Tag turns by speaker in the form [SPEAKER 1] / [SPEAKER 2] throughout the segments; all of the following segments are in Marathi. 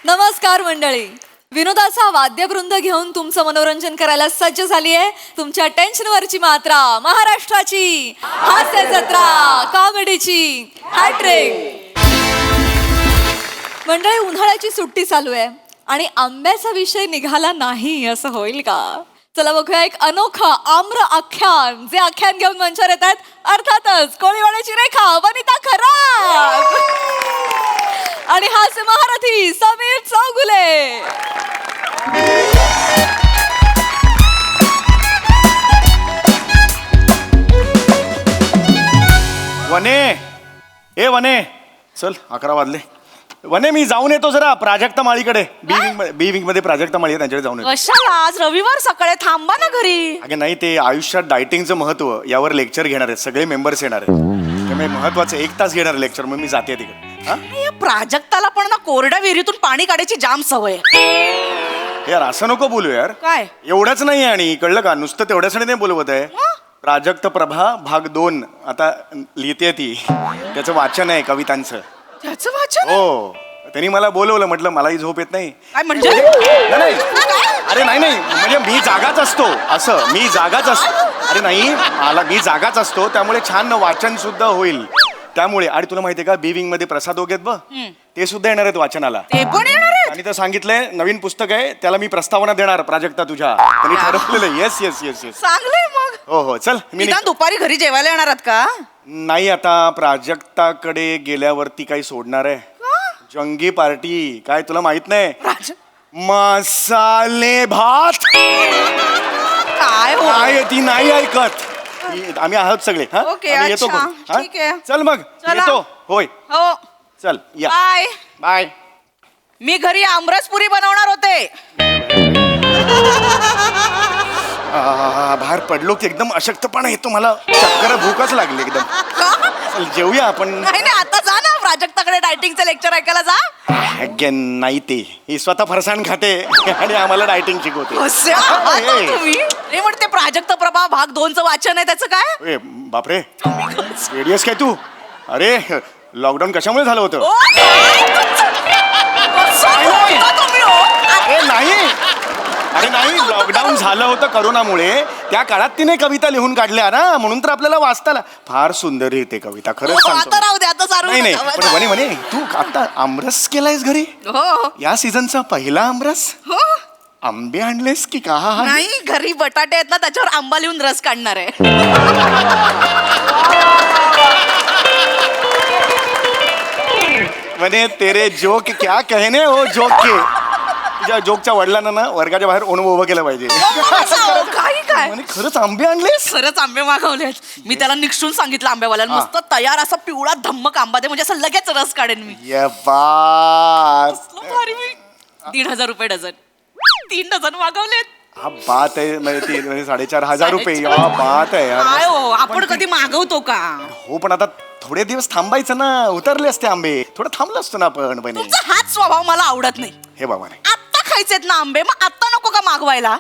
[SPEAKER 1] नमस्कार मंडळी. विनोदाचा वाद्यवृंद घेऊन तुमचं मनोरंजन करायला सज्ज झाली आहे तुमच्या टेन्शनवरची मात्रा, महाराष्ट्राची हास्य जत्रा, कॉमेडीची हॅट्रिक. मंडळी, उन्हाळ्याची सुट्टी चालू आहे आणि आंब्याचा विषय निघाला नाही असं होईल का? चला बघूया एक अनोखं आम्र आख्यान. जे आख्यान घेऊन मंचावर येत आहेत अर्थातच कोळीवाड्याची रेखा वनिता खरात आणि हास्य महारथी समीर चौगुले.
[SPEAKER 2] वने, ए वने, चल 11 वाजले. वने, मी जाऊन येतो जरा प्राजक्ता माळीकडे. बी विंग मध्ये प्राजक्ता माळी आहे, त्यांच्याकडे जाऊन येतो.
[SPEAKER 3] कशाला? आज रविवार सकाळी थांबा ना घरी.
[SPEAKER 2] अगे नाही, ते आयुष्यात डायटिंगचं महत्व यावर लेक्चर घेणार आहेत, सगळे मेंबर्स येणार आहेत. त्यामुळे महत्वाचं 1 तास घेणार लेक्चर, मग मी जाते तिकडे. हा?
[SPEAKER 3] या प्राजक्ताला पण ना कोरड्या विहिरीतून पाणी काढायची जाम सवय आहे.
[SPEAKER 2] यार असं नको बोलू यार.
[SPEAKER 3] काय?
[SPEAKER 2] एवढंच नाही, आणि कळलं का, नुसतं तेवढ्यासाठी नाही बोलवत आहे. प्राजक्त प्रभा भाग 2 आता लिहिते ती, त्याचं वाचन आहे कवितांचं.
[SPEAKER 3] त्याचं वाचन?
[SPEAKER 2] हो, त्यांनी मला बोलवलं, म्हटलं मलाही झोप येत नाही.
[SPEAKER 3] काय म्हणजे?
[SPEAKER 2] नाही, अरे नाही नाही, म्हणजे मी जागाच असतो, असं मी जागाच असतो. अरे नाही, मी जागाच असतो, त्यामुळे छान वाचन सुद्धा होईल. त्यामुळे, आणि तुला माहितीये का, बी विंग मध्ये प्रसाद वगैरे बघ, ते सुद्धा येणार आहेत वाचनाला.
[SPEAKER 3] ते पण येणार आहेत?
[SPEAKER 2] आणि तर सांगितलंय नवीन पुस्तक आहे, त्याला मी प्रस्तावना देणार प्राजक्ता तुझ्या. त्यांनी ठरवलेलं. Yes yes yes yes.
[SPEAKER 3] चांगलंय मग.
[SPEAKER 2] हो हो, चल मी
[SPEAKER 3] निदान दुपारी घरी जेवायला येणार आहात का?
[SPEAKER 2] नाही, आता प्राजक्ताकडे गेल्यावरती काही सोडणार आहे. जंगी पार्टी, काय तुला माहित नाही? मसाले भात.
[SPEAKER 3] काय हो?
[SPEAKER 2] काय ती नाही ऐकत. आम्ही आहोत सगळे. हा?
[SPEAKER 3] ओके,
[SPEAKER 2] आम्ही येतो
[SPEAKER 3] अच्छा,
[SPEAKER 2] करून. हा?
[SPEAKER 3] ठीक आहे.
[SPEAKER 2] चल मग
[SPEAKER 3] चला.
[SPEAKER 2] येतो. होय,
[SPEAKER 3] हो,
[SPEAKER 2] चल या.
[SPEAKER 3] बाय.
[SPEAKER 2] बाय.
[SPEAKER 3] मी घरी आमरसपुरी बनवणार होते.
[SPEAKER 2] बाहेर पडलो की एकदम अशक्तपणा येतो मला, चक्कर, भूकच लागली एकदम. चल जेवूया आपण.
[SPEAKER 3] नाही नाही, आता जा ना प्राजक्ताकडे डायटिंगचं लेक्चर ऐकायला जा.
[SPEAKER 2] अगेन नाही, ते ही स्वतः फरसाण खाते आणि आम्हाला डायटिंग शिकवते.
[SPEAKER 3] कसे आहात हो तुम्ही? हे म्हणते प्राजक्त प्रभा भाग 2चं वाचन आहे, त्याचं काय?
[SPEAKER 2] ए बापरे, रेडियस काय तू? अरे लॉकडाऊन कशामुळे झालं होतं?
[SPEAKER 3] ओ, काय तुमचं? कसं बोलता तुम्ही हो?
[SPEAKER 2] ए नाही, अरे नाही, लॉकडाऊन झालं होतं करोनामुळे. त्या काळात तिने कविता लिहून काढल्या ना, म्हणून तर आपल्याला वाचताला फार सुंदर येते कविता. खरंच
[SPEAKER 3] हो,
[SPEAKER 2] सांगतो.
[SPEAKER 3] आता राहू दे, आता सारू
[SPEAKER 2] नाही नाही,
[SPEAKER 3] नका.
[SPEAKER 2] पण म्हणे म्हणे तू आता आमरस केलायस घरी?
[SPEAKER 3] हो
[SPEAKER 2] या सीझनचा पहिला आमरस?
[SPEAKER 3] हो.
[SPEAKER 2] आंबे आणलेस की का?
[SPEAKER 3] नाही, घरी बटाटे आहेत ना, त्याच्यावर आंबा लिहून रस काढणार आहे.
[SPEAKER 2] म्हणे तेरे जोक क्या कहने हो जोक के. तुझ्या जोकच्या वडिलांना ना वर्गाच्या बाहेर ओणवं उभं केलं पाहिजे.
[SPEAKER 3] काही काय?
[SPEAKER 2] म्हणे खरंच आंबे आणलेस?
[SPEAKER 3] खरंच आंबे मागवलेत. मी त्याला निक्षून सांगितलं आंब्यावाल्याला, मस्त तयार असा पिवळा धम्मक आंबा दे, म्हणजे असं लगेच रस काढेन मी.
[SPEAKER 2] ये बात.
[SPEAKER 3] 1,500 रुपये डझन. 3 डझन मागवलेत.
[SPEAKER 2] हा बात आहे, म्हणजे ती म्हणजे 4,500 रुपये. या बात आहे यार.
[SPEAKER 3] काय हो, आपण कधी मागवतो का?
[SPEAKER 2] हो, पण आता थोडे दिवस थांबायचं ना, उतरले असते आंबे. थोडं थांबलं असतो ना आपण. बहिणी,
[SPEAKER 3] तुमचा हाच स्वभाव मला आवडत नाही.
[SPEAKER 2] हे बाबा नाही.
[SPEAKER 3] आत्ता खायचेत ना आंबे, मग आत्ता नको का मागवायला?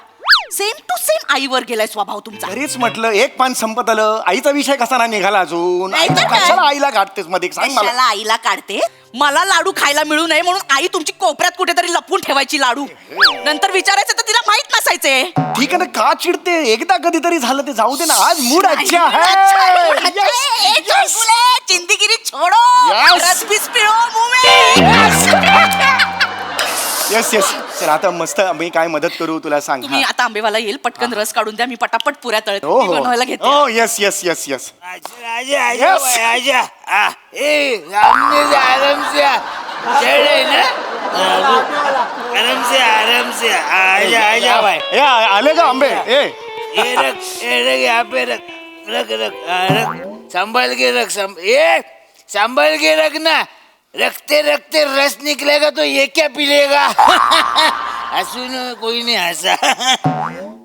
[SPEAKER 3] सेम टू सेम आईवर गेलाय स्वभाव तुमचा.
[SPEAKER 2] घरीच म्हटलं एक पान संपत आलं. आईचा विषय कसा नाही निघाला अजून?
[SPEAKER 3] नाही तर काय?
[SPEAKER 2] कशाला आईला गाठतेस मध्ये, सांग मला.
[SPEAKER 3] कशाला आईला काढते? मला लाडू खायला मिळू नये म्हणून आई तुमची कोपऱ्यात कुठेतरी लपून ठेवायची लाडू. नंतर विचारायचं तर तिला माहित नसायचे.
[SPEAKER 2] ठीक आहे ना, का चिडते? एकदा कधीतरी झालं ते जाऊ दे ना. आज मूड अच्छा
[SPEAKER 3] अच्छा
[SPEAKER 2] है.
[SPEAKER 3] है. जिंदगी छोडो,
[SPEAKER 2] Yes.
[SPEAKER 3] रस बीस पिळो मुमे.
[SPEAKER 2] Yes yes. चल आता मस्त मी काय मदत करू तुला सांग.
[SPEAKER 3] तुम्ही आता आंबेवाला येईल, पटकन रस काढून द्या, मी पटापट पुऱ्या तळते.
[SPEAKER 2] हो
[SPEAKER 3] मी
[SPEAKER 2] हो
[SPEAKER 3] बनवायला घेते.
[SPEAKER 2] हो, येस येस येस येस.
[SPEAKER 4] आजा आजा आजा आ ए सामने से आराम से चढ़े ना आराम से आजा आजा भाई
[SPEAKER 2] ए आले का आंबे? ए
[SPEAKER 4] ये रख यहाँ पे रख संभाल के रख संभाल के रखना. रखते रखते रस निकलेगा तो ये क्या पी लेगा. हसून कोई नहीं हंसा.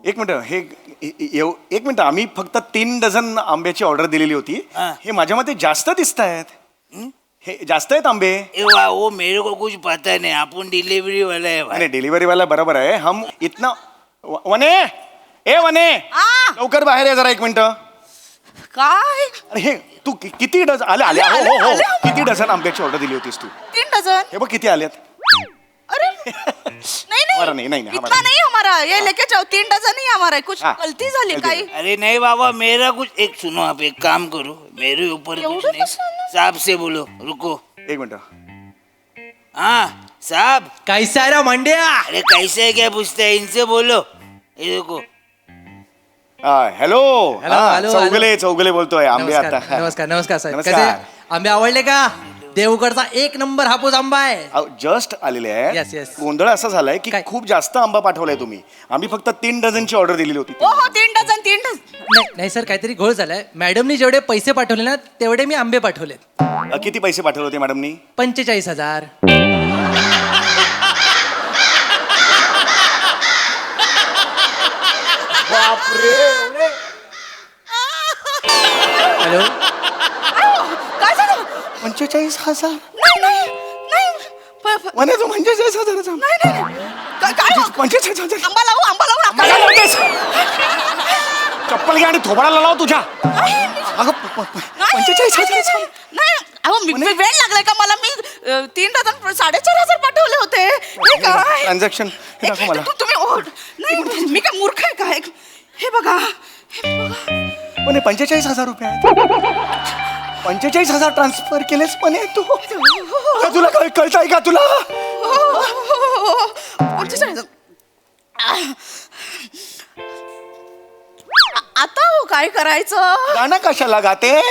[SPEAKER 2] एक मिनिट, हे एक मिनिट, आम्ही फक्त 3 डझन आंब्याची ऑर्डर दिलेली होती.
[SPEAKER 4] हा.
[SPEAKER 2] हे माझ्या मते जास्त दिसत आहेत. हे जास्त आहेत आंबे.
[SPEAKER 4] ए वाह, वो मेरे को कुछ पता नहीं, अपन डिलीवरी वाला है भाई.
[SPEAKER 2] नाही, डिलिव्हरी वाला बरोबर आहे. हम इतना वने, ए वने, लवकर बाहेर ये जरा 1 मिनिट.
[SPEAKER 3] काय?
[SPEAKER 2] अरे हे तू किती डझन आले? आले हो हो हो. किती डझन आंब्याची ऑर्डर दिली होतीस तू?
[SPEAKER 3] 3 डझन.
[SPEAKER 2] हे बघ किती आल्यात.
[SPEAKER 3] अरे
[SPEAKER 2] हमारा नहीं, नहीं,
[SPEAKER 3] इतना
[SPEAKER 2] हमारा
[SPEAKER 3] नहीं हमारा, ये लेके जाओ 3 डजन ही हमारा है, कुछ
[SPEAKER 2] हाँ,
[SPEAKER 3] गलती झाली
[SPEAKER 2] गलती
[SPEAKER 3] काही.
[SPEAKER 4] अरे नहीं बाबा, मेरा कुछ एक सुनो, आप एक काम करो, मेरे ऊपर कुछ
[SPEAKER 3] एवढं
[SPEAKER 4] नहीं,
[SPEAKER 3] कसं?
[SPEAKER 4] साहब से बोलो. रुको.
[SPEAKER 2] एक मिनट.
[SPEAKER 4] हाँ साहब.
[SPEAKER 5] कैसा है रे मंड्या?
[SPEAKER 4] अरे कैसे है क्या पूछते हैं, इनसे बोलो. ये देखो.
[SPEAKER 2] हॅलो
[SPEAKER 5] हॅलो,
[SPEAKER 2] हा,
[SPEAKER 5] हॅलो,
[SPEAKER 2] चौगले बोलतोय आंबे आता.
[SPEAKER 5] नमस्कार नमस्कार साहेब.
[SPEAKER 2] नमस्कार.
[SPEAKER 5] कसे आंबे आवडले का? देवगडचा 1 नंबर हापूस आंबा आहे.
[SPEAKER 2] जस्ट आलेले आहे.
[SPEAKER 5] Yes, yes.
[SPEAKER 2] गोंधळ असा झालाय की
[SPEAKER 5] काय?
[SPEAKER 2] खूप जास्त आंबा पाठवलाय तुम्ही. आम्ही फक्त 3 डझनची ऑर्डर दिलेली होती.
[SPEAKER 3] हो हो 3 डझन 3 डझन.
[SPEAKER 5] नाही नाही सर, काहीतरी घोळ झालाय. मॅडमनी जेवढे पैसे पाठवले ना तेवढे मी आंबे पाठवलेत.
[SPEAKER 2] किती पैसे पाठवले होते मॅडमनी?
[SPEAKER 5] 45,000. हॅलो.
[SPEAKER 3] काय झालं?
[SPEAKER 2] 45,000
[SPEAKER 3] नाही नाही नाही
[SPEAKER 2] म्हणे तू 45,000
[SPEAKER 3] नाही नाही काय हो?
[SPEAKER 2] 45,000
[SPEAKER 3] आंबा लावू आंबा लावू नका.
[SPEAKER 2] मला लावतेस? चप्पल घ्या आणि थोबाडाला लाव तुझ्या. अगं 45,000
[SPEAKER 3] नाही अहो मी वेळ लागलाय का मला? मी 3 डझन 4,500 पाठवले होते. हे काय
[SPEAKER 2] ट्रान्झॅक्शन
[SPEAKER 3] एक मिनिट, तुम्ही नाही मी काय मूर्ख आहे काय? हे बघा हे बघा.
[SPEAKER 2] म्हणे 45,000 रुपये आहेत. 45,000 ट्रान्सफर केलेस म्हणे तू. अगं, तुला कळतंय का तुला?
[SPEAKER 3] 45,000. आता हो काय करायचं?
[SPEAKER 2] गाणं कशाला गातेस?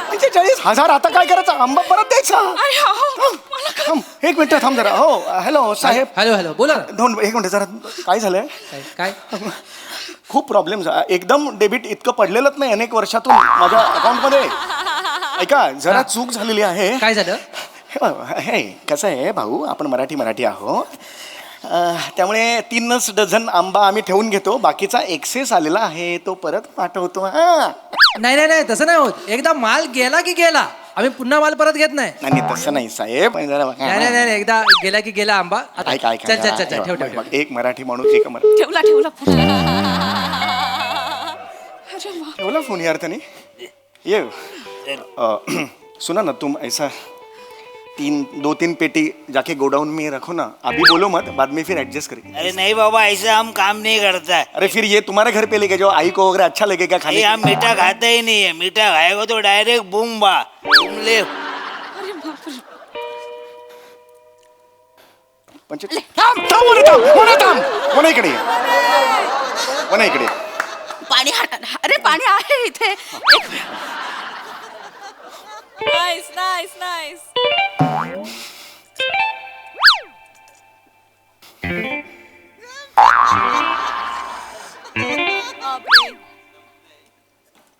[SPEAKER 2] 45,000 आता काय करायचं? आंबा परत द्यायचा.
[SPEAKER 3] अरे हो, मला काय-
[SPEAKER 2] थांब, एक मिनिट थांब जरा. हो हॅलो साहेब.
[SPEAKER 5] हॅलो हॅलो बोला ना.
[SPEAKER 2] एक मिनिट जरा. काय झालंय?
[SPEAKER 5] काय
[SPEAKER 2] खूप प्रॉब्लेम एकदम डेबिट इतकं पडलेलंच नाही अनेक वर्षातून माझ्या अकाउंटमध्ये. ऐका जरा चूक झालेली आहे.
[SPEAKER 5] काय झालं?
[SPEAKER 2] हे कसं आहे भाऊ, आपण मराठी आहोत. त्यामुळे 3च डझन आंबा आम्ही ठेवून घेतो, बाकीचा एक्सेस आलेला आहे तो परत पाठवतो. हा
[SPEAKER 5] नाही नाही नाही तसं नाही होत. एकदा माल गेला की गेला, आम्ही पुन्हा माल परत घेत नाही.
[SPEAKER 2] नाही तसं नाही साहेब. जरा बघा.
[SPEAKER 5] नाही नाही नाही एकदा गेला की गेला आंबा. आता
[SPEAKER 2] ऐका
[SPEAKER 5] चल चल चल चल ठेव ठेव
[SPEAKER 2] बघ, एक मराठी माणूस एक मराठी
[SPEAKER 3] ठेवला ठेवला अरे वा.
[SPEAKER 2] ठेवला फोन यार त्याने. ये सुना ना तुम ऐसा 2-3 पेटी जाके गोडाउन में रखो ना. अभी बोलो मत, बाद में फिर एडजस्ट करेंगे.
[SPEAKER 4] अरे नहीं बाबा, ऐसा हम काम नहीं करता है.
[SPEAKER 2] अरे फिर ये तुम्हारे घर पे लेके जाओ, आई को वगैरह अच्छा लगेगा खाने
[SPEAKER 4] ये हम मीठा खाते ही नहीं है. मीठा खाएगा तो डायरेक्ट बूम्बा. तुम ले.
[SPEAKER 3] अरे बापरे.
[SPEAKER 2] मोना इकडे ये. मोना इकडे.
[SPEAKER 3] पाणी अरे पाणी आहे इथे.
[SPEAKER 1] Nice nice nice.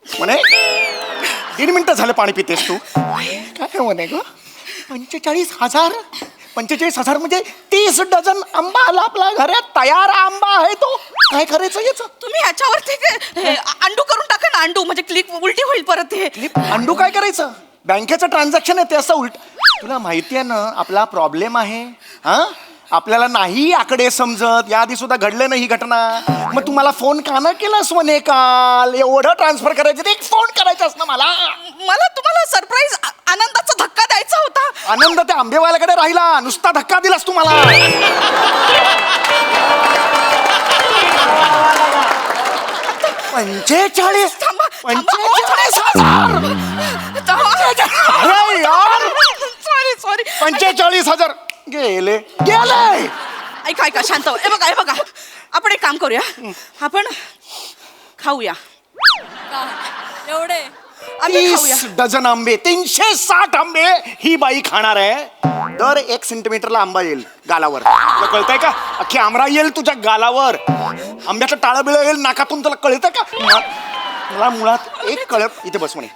[SPEAKER 2] म्हणे 1.5 मिनिटं झालं पाणी पितेस तू. काय म्हणे ग? 45,000 45,000 म्हणजे 30 डझन आंबा आला आपल्या घरात. तयार आंबा आहे तो. काय करायचं याचं?
[SPEAKER 3] तुम्ही ह्याच्यावरती अंडू करून टाका ना. अंडू म्हणजे क्लिक उलटी होईल परत. हे
[SPEAKER 2] अंडू काय करायचं? बँकेचं ट्रान्झॅक्शन आहे ते असं उलट. तुला माहिती आहे ना आपला प्रॉब्लेम आहे. हा आपल्याला नाही आकडे समजत. याआधी सुद्धा घडले नाही ही घटना. मग तू मला फोन का न केलास म्हणे काल? एवढं ट्रान्सफर करायचं, एक फोन करायचास ना मला.
[SPEAKER 3] मला तुम्हाला सरप्राईज आनंदाचा धक्का द्यायचा होता.
[SPEAKER 2] आनंद त्या आंबेवाल्याकडे राहिला, नुसता धक्का दिलास तू मला. 45
[SPEAKER 3] थांबा, थांबा.
[SPEAKER 2] 45,000. अरे यार,
[SPEAKER 3] सॉरी सॉरी.
[SPEAKER 2] 45,000 गेले गेले.
[SPEAKER 3] ऐका ऐका शांत व्हा. हे बघा आपण एक काम करूया. आपण खाऊया.
[SPEAKER 1] एवढे
[SPEAKER 3] आम्ही खाऊया.
[SPEAKER 2] 30 डझन आंबे, 360 आंबे ही बाई खाणार आहे. दर 1 सेंटीमीटरला आंबा येईल गालावर. तुला कळतंय का? अख्खी आमरा येईल तुझ्या गालावर. आंब्याचं टाळं बिळं येईल नाकातून. तुला कळतंय का? मला मुळात एक कळत. इथे बस म्हणे.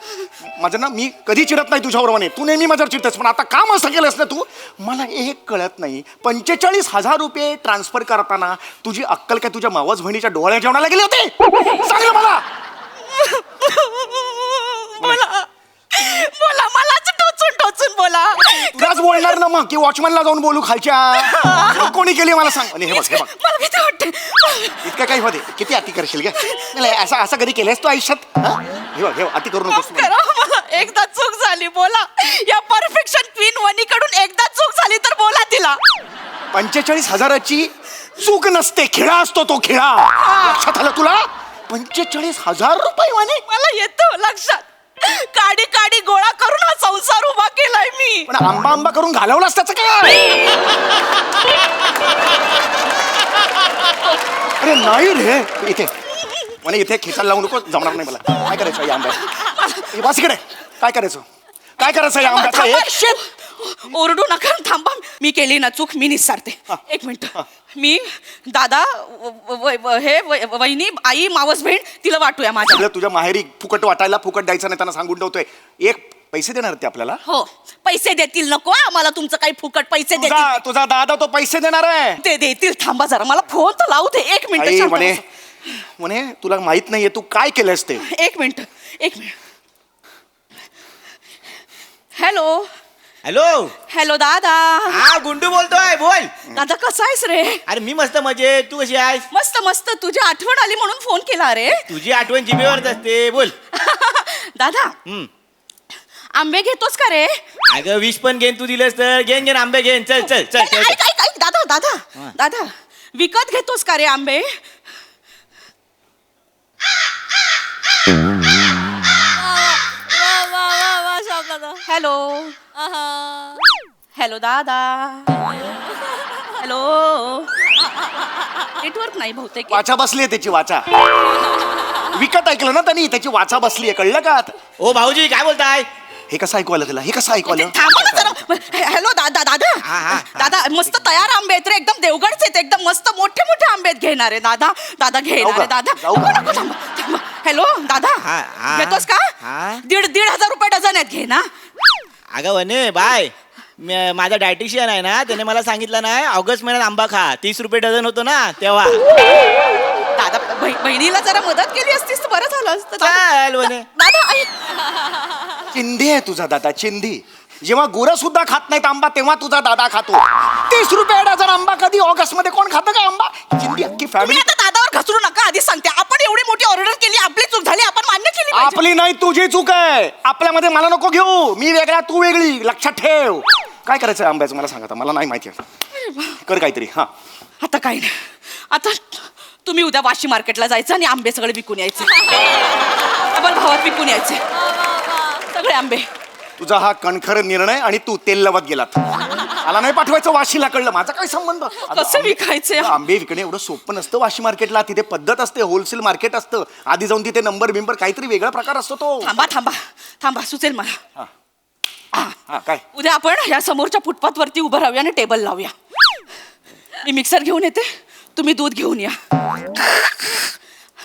[SPEAKER 2] माझं ना, मी कधी चिडत नाही तुझ्यावर म्हणे. तू नेहमी माझ्यावर चिडतेस, पण आता काम असं केलंस ना तू. मला एक कळत नाही. 45,000 रुपये ट्रान्सफर करताना तुझी अक्कल काय तुझ्या मावस बहिणीच्या डोळ्या जेवणाला गेली होती? सांग मला.
[SPEAKER 3] बोला बोला मलाच टोचून बोला.
[SPEAKER 2] तुलाच बोलणार ना मग, की वॉचमॅनला जाऊन बोलू खालच्या? कोणी केली मला सांग. आणि हे बघ
[SPEAKER 3] मला भीती वाटते.
[SPEAKER 2] इतकं काही होते. किती अति करशील का? नाही असं कधी केलंयस तू आयुष्यात? हे बघ अति करू नकोस.
[SPEAKER 3] करा मला. एकदा चूक झाली बोला. या परफेक्शन क्वीन वनी कडून एकदा चूक झाली तर बोला तिला.
[SPEAKER 2] 45,000ची चूक नसते, खिळा असतो तो खिळा. लक्षात आलं तुला? 45,000 रुपये म्हणे.
[SPEAKER 3] मला येतं लक्षात. काडी काडी गोळा करून हा संसार उभा केलाय मी.
[SPEAKER 2] पण आंबा आंबा करून घालवलास त्याचं काय? अरे नाही रे, इथे म्हणे इथे खेचायला लावू नको, जमणार नाही मला. काय करायचं या आंब्यात? बस इकडे. काय करायचं? काय करायचं या आंब्याचं? एक शेत.
[SPEAKER 3] ओरडू नका, थांबा. मी केली ना चूक, मी निस्सारते. एक मिनिट. मी दादा वहिनी आई मावस बहीण तिला वाटूया माझ्या.
[SPEAKER 2] सगळं तुझ्या माहेरी फुकट वाटायला, फुकट द्यायचं नाही त्यांना सांगून ठेवतोय. एक पैसे देणार ते आपल्याला.
[SPEAKER 3] हो, पैसे देतील. नको आम्हाला तुमचं काही फुकट. पैसे देतील.
[SPEAKER 2] तुझा दादा तो पैसे देणार आहे.
[SPEAKER 3] ते देतील. थांबा जरा, मला फोन तर लावू दे. एक
[SPEAKER 2] आई
[SPEAKER 3] मिनिट.
[SPEAKER 2] म्हणे म्हणे तुला माहित नाहीये तू काय केलंस ते.
[SPEAKER 3] एक मिनिट. Hello
[SPEAKER 6] hello.
[SPEAKER 3] हॅलो दादा.
[SPEAKER 6] हा गुंडू बोलतोय, बोल.
[SPEAKER 3] दादा कसा आहेस रे?
[SPEAKER 6] अरे मी मस्त मजेत, तू कशी आहेस?
[SPEAKER 3] मस्त मस्त. तुझी आठवण आली म्हणून फोन केला रे.
[SPEAKER 6] तुझी आठवण जिभेवरच असते, बोल.
[SPEAKER 3] दादा आंबे घेतोस का रे?
[SPEAKER 6] अगं विष पण घेन, तू दिलंस तर घेन आंबे घेन. चल चल चल चल.
[SPEAKER 3] ऐक दादा दादा दादा विकत घेतोस का रे आंबे? हॅलो हॅलो दादा. हॅलो. नेटवर्क नाही बहुतेक.
[SPEAKER 2] वाचा बसलीये त्याची वाचा. विकत ऐकलं ना त्यांनी, त्याची वाचा बसलीये, कळलं का?
[SPEAKER 6] ओ भाऊजी काय बोलताय?
[SPEAKER 2] हे कसं ऐकू आलं तुला? हे कसं ऐकू आलं?
[SPEAKER 3] थांबा ना जरा. हॅलो दादा दादा दादा मस्त तयार आंबे आहेत रे, एकदम देवगडचे आहेत, एकदम मस्त मोठे मोठे आंबे आहेत. घेणार आहे दादा. दादा घेणार आहे दादा.
[SPEAKER 2] जाऊ का?
[SPEAKER 3] नको, थांबा, थांबा. हॅलो दादा घेतोस का?
[SPEAKER 6] हा.
[SPEAKER 3] 1,500 रुपये डझन आहेत. घे ना.
[SPEAKER 6] अगं वने बाय, माझा डायटिशियन आहे ना, त्याने मला सांगितलं नाही ऑगस्ट महिन्यात आंबा खा. 30 रुपये डझन होतो ना तेव्हा.
[SPEAKER 3] दादा बहिणीला जरा मदत केली असतीस तर बरं झालं असतं.
[SPEAKER 6] चल वने.
[SPEAKER 3] दादा ऐक.
[SPEAKER 2] चिंधी आहे तुझा दादा, चिंधी. जेव्हा गोरं सुद्धा खात नाहीत आंबा तेव्हा तुझा दादा खातो. 30 रुपये डझन आंबा कधी ऑगस्ट मध्ये कोण खातं का आंबा? चिंधी अख्खी
[SPEAKER 3] तुम्ही
[SPEAKER 2] फॅमिली.
[SPEAKER 3] आता दादावर घसरू नका. आधी सांगते, आपण एवढी मोठी ऑर्डर केली, आपली चूक झाली, आपण मान्य केली पाहिजे.
[SPEAKER 2] आपली नाही तुझी चूक आहे. आपल्यामध्ये मला नको घेऊ. मी वेगळा तू वेगळी. लक्षात ठेव. काय करायचं आंब्याचं मला सांगा, मला नाही माहिती. कर काहीतरी. हा
[SPEAKER 3] आता काही नाही. आता तुम्ही उद्या वाशी मार्केटला जायचं आणि आंबे सगळे विकून यायचे. डबल भावात विकून यायचे सगळे आंबे.
[SPEAKER 2] तुझा हा कणखर निर्णय आणि तू तेल लवत गेलात. मला नाही पाठवायचं वाशीला, कळलं? माझा काय संबंध?
[SPEAKER 3] कसं विकायचे?
[SPEAKER 2] आंबे विकणे एवढं सोपं नसतं वाशी मार्केटला. तिथे पद्धत असते, होलसेल मार्केट असतं. आधी जाऊन तिथे नंबर बिंबर काहीतरी वेगळा प्रकार असतो तो.
[SPEAKER 3] थांबा थांबा थांबा, सुचेल मला.
[SPEAKER 2] हा काय?
[SPEAKER 3] उद्या आपण या समोरच्या फुटपाथ वरती उभं राहूया आणि टेबल लावूया. मी मिक्सर घेऊन येते, तुम्ही दूध घेऊन या.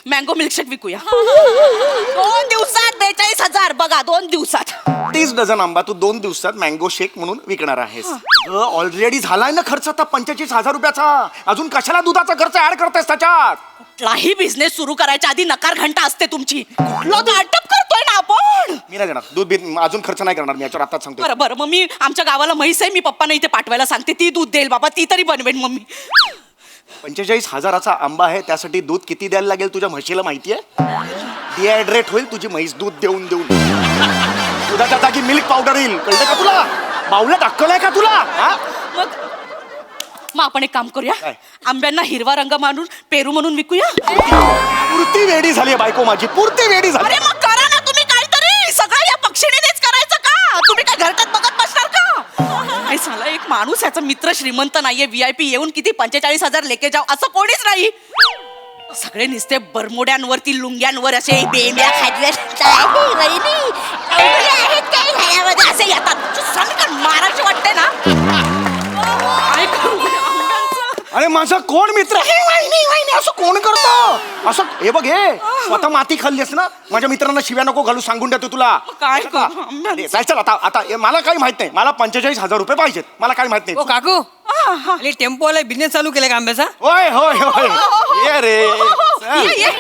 [SPEAKER 3] Mango milkshake विकूया. 2 दिवसात 42,000. बघा 2 दिवसात
[SPEAKER 2] 30 डझन आंबा तू 2 दिवसात मँगो शेक म्हणून विकणार आहेस. ऑलरेडी झालाय ना खर्च आता 45,000 रुपयाचा. अजून कशाला दुधाचा खर्च ऍड करतेस त्याच्यात?
[SPEAKER 3] कुठलाही बिझनेस सुरू करायच्या आधी नकार घंटा असते तुमची. कुठलं स्टार्टअप करतोय ना आपण.
[SPEAKER 2] मी नाही देणार दूध बीत, अजून खर्च नाही करणार मी याच्यावर, आताच सांगतो.
[SPEAKER 3] बरं बरं, मग मी आमच्या गावाला म्हैस आहे, मी पप्पांना इथे पाठवायला सांगते. ती दूध देईल बाबा, ती तरी बनवेन मम्मी.
[SPEAKER 2] 45,000चा आंबा आहे, त्यासाठी दूध किती द्यायला लागेल तुझ्या म्हशीला माहितीये? डिहायड्रेट होईल तुझी म्हैस दूध देऊन देऊन. दुधाच्या जागी मिल्क पावडर येईल, कळतं का तुला? बावल्यात अक्कल आहे का तुला? हा?
[SPEAKER 3] मग आपण एक काम करूया.
[SPEAKER 2] काय?
[SPEAKER 3] आंब्यांना हिरवा रंग मारून पेरू म्हणून विकूया.
[SPEAKER 2] पुरती वेडी झाली बायको माझी, पुरती वेडी झाली.
[SPEAKER 3] अरे मग करा ना तुम्ही काहीतरी. सगळं या पक्षीनेच करायचं का? तुम्ही काय घरटात बघत बसणार का? काय झालं, एक माणूस याचा मित्र श्रीमंत नाहीये, VIP येऊन किती 45,000 लेके जाव असं कोणीच नाही. सगळे नुसते बरमोड्यांवरती लुंग्यांवर असे बेंब्या खायला असे येतात. सनकन मारायची वाटते ना. काय करू आंब्यांचं?
[SPEAKER 2] अरे माझा कोण मित्र? हे वाहिनी वाहिनी असं कोण करतो असं? हे बघ, हे स्वतः माती खाल्लीस ना. माझ्या मित्रांना शिव्या नको घालू, सांगून देतो तुला.
[SPEAKER 3] काय
[SPEAKER 2] कळलं का?
[SPEAKER 3] करू आंब्यांचं?
[SPEAKER 2] अरे, चल चल आता आता मला काही माहित नाही. मला 45,000 रुपये पाहिजेत. मला काही माहित
[SPEAKER 5] ओ
[SPEAKER 2] नाही.
[SPEAKER 5] काकू, अरे टेम्पो वाला बिझनेस चालू केलाय का आंब्याचा?
[SPEAKER 2] होय होय होय. ये रे.
[SPEAKER 3] ये, ये.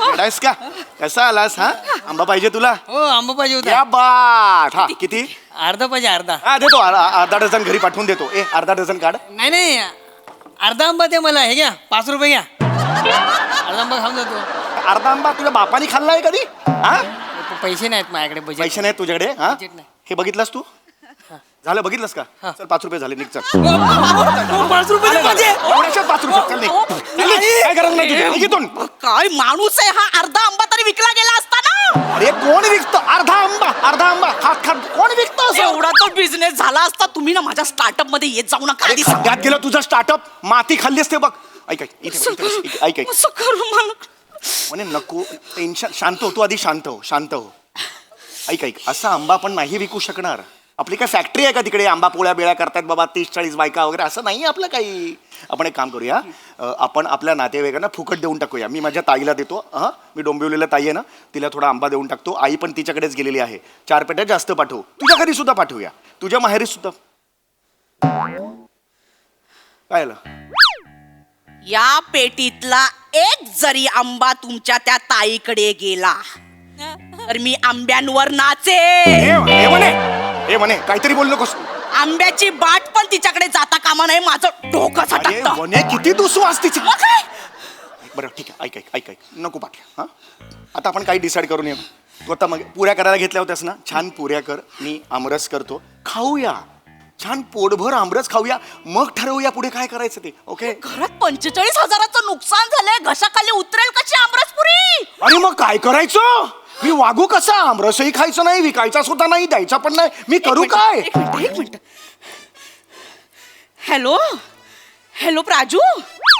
[SPEAKER 2] येडायस का? कसा आलास? हा, आंबा पाहिजे तुला?
[SPEAKER 5] हो आंबा पाहिजे होता.
[SPEAKER 2] या बाट. हा किती?
[SPEAKER 5] अर्धा पाहिजे, अर्धा.
[SPEAKER 2] हा देतो, अर्धा डझन घरी पाठवून देतो. अर्धा डझन काढ.
[SPEAKER 5] नाही नाही, अर्धा आंबा दे मला. हे घ्या, 5 रुपये घ्या. अर्धा आंबा खाऊन जातो.
[SPEAKER 2] अर्धा आंबा तुझ्या बापानी खाल्लाय कधी? हा,
[SPEAKER 5] पैसे नाहीत माझ्याकडे. बजेट
[SPEAKER 2] पैसे नाहीत तुझ्याकडे? हा,
[SPEAKER 5] बजेट नाही.
[SPEAKER 2] हे बघितलंस तू? झालं बघितलंस का चल 5 रुपये झाले निघ चल
[SPEAKER 5] 5 रुपये दे माझे.
[SPEAKER 2] एवढ्याच्यात 5 रुपये चल निघ. चल निघ. काय गरज नाही तुझी निघ इथून.
[SPEAKER 3] काय माणूस आहे हा, अर्धा आंबा तरी विकला गेला असता ना.
[SPEAKER 2] अरे कोण विकतो अर्धा आंबा खात खात कोण विकतो असं?
[SPEAKER 3] एवढा तो बिझनेस झाला असता. तुम्ही ना माझ्या स्टार्टअप मध्ये येत जाऊ नका
[SPEAKER 2] अरे
[SPEAKER 3] आधी
[SPEAKER 2] सगळ्यात गेलं तुझं स्टार्टअप माती खाल्ली असते बघ ऐक ऐक इथे ऐक ऐक
[SPEAKER 3] असं करू मला.
[SPEAKER 2] म्हणे नको टेन्शन शांत हो तू आधी शांत हो ऐक ऐक असा आंबा पण नाही विकू शकणार आपली काय फॅक्टरी आहे का तिकडे आंबा पोळ्या बेळ्या करतात बाबा 30-40 बायका वगैरे असं नाही आपलं काही आपण एक काम करूया आपण आपल्या नातेवाईकांना फुकट देऊन टाकूया मी माझ्या ताईला देतो हां मी डोंबिवलीला ताई आहे ना तिला थोडा आंबा देऊन टाकतो आई पण तिच्याकडेच गेलेली आहे 4 पेट्या जास्त पाठवू तुझ्या घरी सुद्धा पाठवूया तुझ्या माहेरी सुद्धा काय आलं
[SPEAKER 3] या पेटीतला एक जरी आंबा तुमच्या त्या ताईकडे गेला तर मी आंब्यांवर नाचे.
[SPEAKER 2] हे म्हणे काहीतरी बोललो कस
[SPEAKER 3] आंब्याची बाट पण तिच्याकडे जाता कामा नाही. माझं डोकं सटकतं.
[SPEAKER 2] म्हणे किती दुसवास तिची
[SPEAKER 3] मग काय?
[SPEAKER 2] बरं ठीक आहे ऐक नको पाठवा हां आता आपण काही डिसाईड करून येऊ तू आता मग पुऱ्या करायला घेतल्या होत्यास ना छान पुऱ्या कर मी आमरस करतो खाऊया छान पोटभर आमरस खाऊया मग ठरवूया पुढे काय करायचं ते ओके
[SPEAKER 3] घरात 45,000चं नुकसान झालंय. घशाखाली उतरेल कशी आमरसपुरी?
[SPEAKER 2] अरे मग काय करायचं मी वागू कसा आमरसही खायचं नाही विकायचा सुद्धा नाही द्यायचा पण नाही मी करू काय
[SPEAKER 3] एक मिनिट हॅलो प्राजू.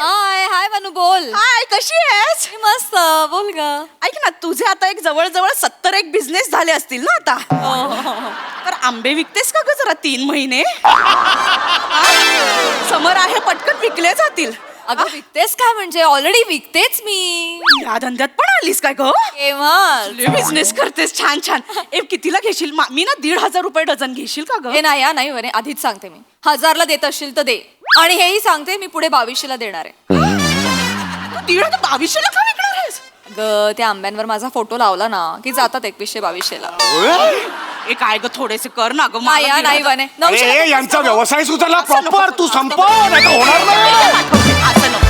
[SPEAKER 1] हाय मनू बोल.
[SPEAKER 3] हाय, कशी आहेस?
[SPEAKER 1] मी मस्त बोल ग.
[SPEAKER 3] ऐक ना तुझे आता एक जवळ 70 एक बिझनेस झाले असतील ना आता. तर आंबे विकतेस का ग जरा 3 महिने? समर आहे पटकन विकले जातील.
[SPEAKER 1] अगं विकतेस काय म्हणजे ऑलरेडी विकतेच मी.
[SPEAKER 3] या धंद्यात पण आलीस काय ग?
[SPEAKER 1] केव्हा
[SPEAKER 3] बिझनेस करतेस छान. कितीला घेशील? मी ना 1,500 रुपये डझन घेशील का ग?
[SPEAKER 1] हे नाही बरे आधीच सांगते मी 1000ला देत असशील तर दे आणि हेही सांगते मी पुढे 2200ला देणार आहे.
[SPEAKER 3] 1,200 का विकणार आहेस?
[SPEAKER 1] ग त्या आंब्यांवर माझा फोटो लावला ना की जातात 2100-2200ला.
[SPEAKER 3] ए काय ग थोडेसे कर ना ग.
[SPEAKER 1] नाही बने
[SPEAKER 2] अरे यांचा व्यवसाय सुधारला प्रॉपर तू संपव नाही तर होणार नाही
[SPEAKER 3] असं नको.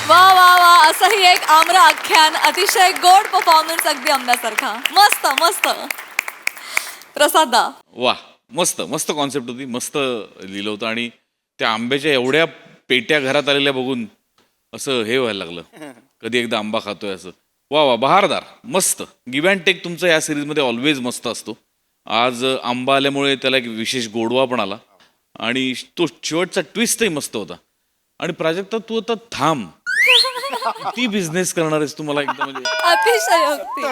[SPEAKER 1] वा असंही एक आम्र आख्यान अतिशय गोड परफॉर्मन्स अगदी आंब्यासारखा मस्त प्रसादा
[SPEAKER 7] वा मस्त कॉन्सेप्ट होती मस्त लिहिलं होतं आणि त्या आंब्याच्या एवढ्या पेट्या घरात आलेल्या बघून असं हे व्हायला लागलं कधी एकदा आंबा खातोय असं वा बहारदार मस्त गिव्ह अँड टेक तुमचं या सिरीजमध्ये ऑलवेज मस्त असतो आज आंबा आल्यामुळे त्याला एक विशेष गोडवा पण आला आणि तो शेवटचा ट्विस्टही मस्त होता आणि प्राजक्ता तू आता थांब ती बिझनेस करणार आहेस तू मला एकदम म्हणजे
[SPEAKER 1] अतिशयोक्ती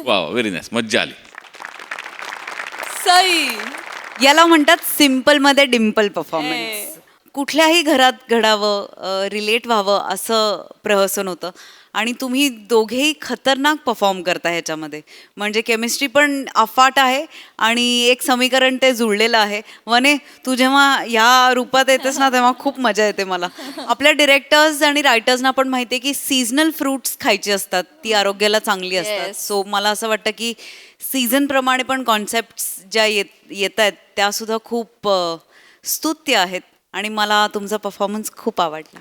[SPEAKER 7] वा व्हेरी नाईस मज्जा आली
[SPEAKER 1] सई.
[SPEAKER 8] याला म्हणतात सिम्पल मध्ये डिम्पल परफॉर्मन्स. कुठल्याही घरात घडावं रिलेट व्हावं असं प्रहसन होतं आणि तुम्ही दोघेही खतरनाक परफॉर्म करता ह्याच्यामध्ये. म्हणजे केमिस्ट्री पण अफाट आहे आणि एक समीकरण ते जुळलेलं आहे. वने तू जेव्हा या रूपात येतेस ना तेव्हा खूप मजा येते मला. आपल्या डिरेक्टर्स आणि रायटर्सना पण माहिती आहे की सीझनल फ्रुट्स खायची असतात ती आरोग्याला चांगली असतात. सो मला असं वाटतं की सीझन प्रमाणे पण कॉन्सेप्ट ज्या येत आहेत त्या सुद्धा खूप स्तुत्य आहेत आणि मला तुमचा परफॉर्मन्स खूप आवडला.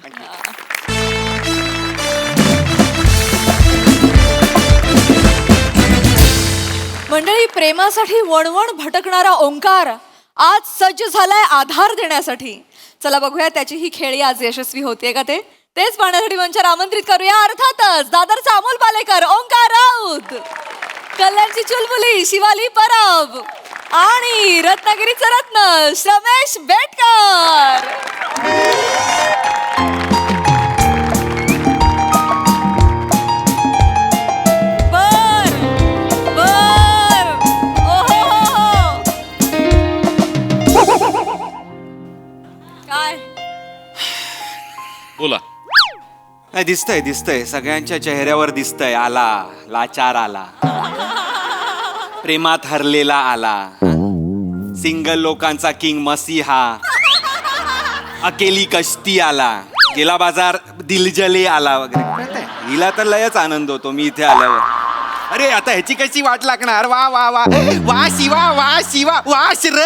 [SPEAKER 1] मंडळी प्रेमासाठी वणवण भटकणारा ओंकार आज सज्ज झालाय आधार देण्यासाठी. चला बघूया त्याची ही खेळी आज यशस्वी होते का तेच पाहण्यासाठी मंचावर आमंत्रित करूया अर्थातच दादरचा अमोल पालेकर, ओंकार राऊत, कल्याणची चुलबुली शिवाली परब आणि रत्नागिरीचा रत्न श्रमेश बेटकर. काय
[SPEAKER 7] बोला
[SPEAKER 9] नाही दिसतंय सगळ्यांच्या चेहऱ्यावर दिसतंय आला लाचार आला प्रेमात हरलेला आला सिंगल लोकांचा किंग मसीहा अकेली कश्ती आला गेला बाजार दिलजले आला वगैरे कळतंय? हिला तर लयच आनंद होतो मी इथे आल्यावर. अरे आता ह्याची कशी वाट लागणार वा वा वा वा शिवा वा श्र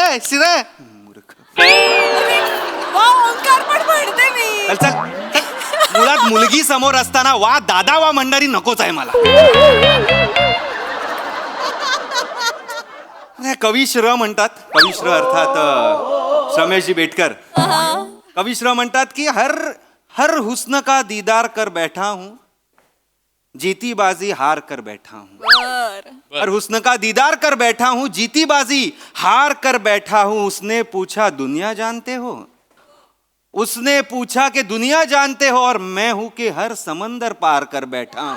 [SPEAKER 1] वा ओंकार पण म्हणते मी.
[SPEAKER 9] चल मुळात मुलगी समोर असताना वा दादा वा म्हणणारी नकोच आहे मला. कविश्र म्हणतात, कविश्र अर्थात श्रमेशजी बेटकर. कविश्र म्हणतात की हर हुस्न का दीदार कर बैठा हूं, जीती बाजी हार कर बैठा हूं. हर हुस्न का दीदार कर बैठा हूं, जीती बाजी हार कर बैठा हूं. उसने पूछा दुनिया जानते हो, उसने पूछा कि दुनिया जानते हो, और मैं हूं कि हर समंदर पार कर बैठा हूं.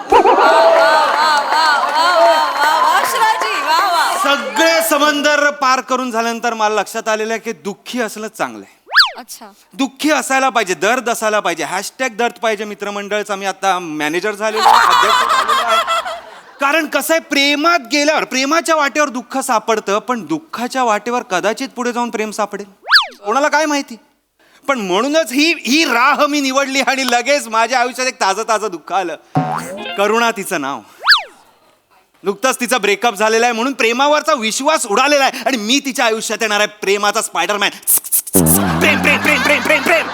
[SPEAKER 9] सगळे समंदर पार करून झाल्यानंतर मला लक्षात आलेलं आहे की दुःखी असणं चांगलं आहे.
[SPEAKER 1] अच्छा.
[SPEAKER 9] दुःखी असायला पाहिजे, दर्द असायला पाहिजे. हॅशटॅग दर्द पाहिजे मित्रमंडळचा. मी आता मॅनेजर झालेलो आहे, अध्यक्ष झालेलो आहे. कारण कसं आहे, प्रेमात गेल्यावर प्रेमाच्या वाटेवर दुःख सापडतं, पण दुःखाच्या वाटेवर कदाचित पुढे जाऊन प्रेम सापडेल, कोणाला काय माहिती. पण म्हणूनच ही राह मी निवडली आणि लगेच माझ्या आयुष्यात एक ताजं दुःख आलं. करुणा तिचं नाव. नुकताच तिचा ब्रेकअप झालेला आहे म्हणून प्रेमावरचा विश्वास उडालेला आहे आणि मी तिच्या आयुष्यात येणार आहे प्रेमाचा स्पायडरमॅन. प्रेम प्रेम प्रेम प्रेम प्रेम प्रेम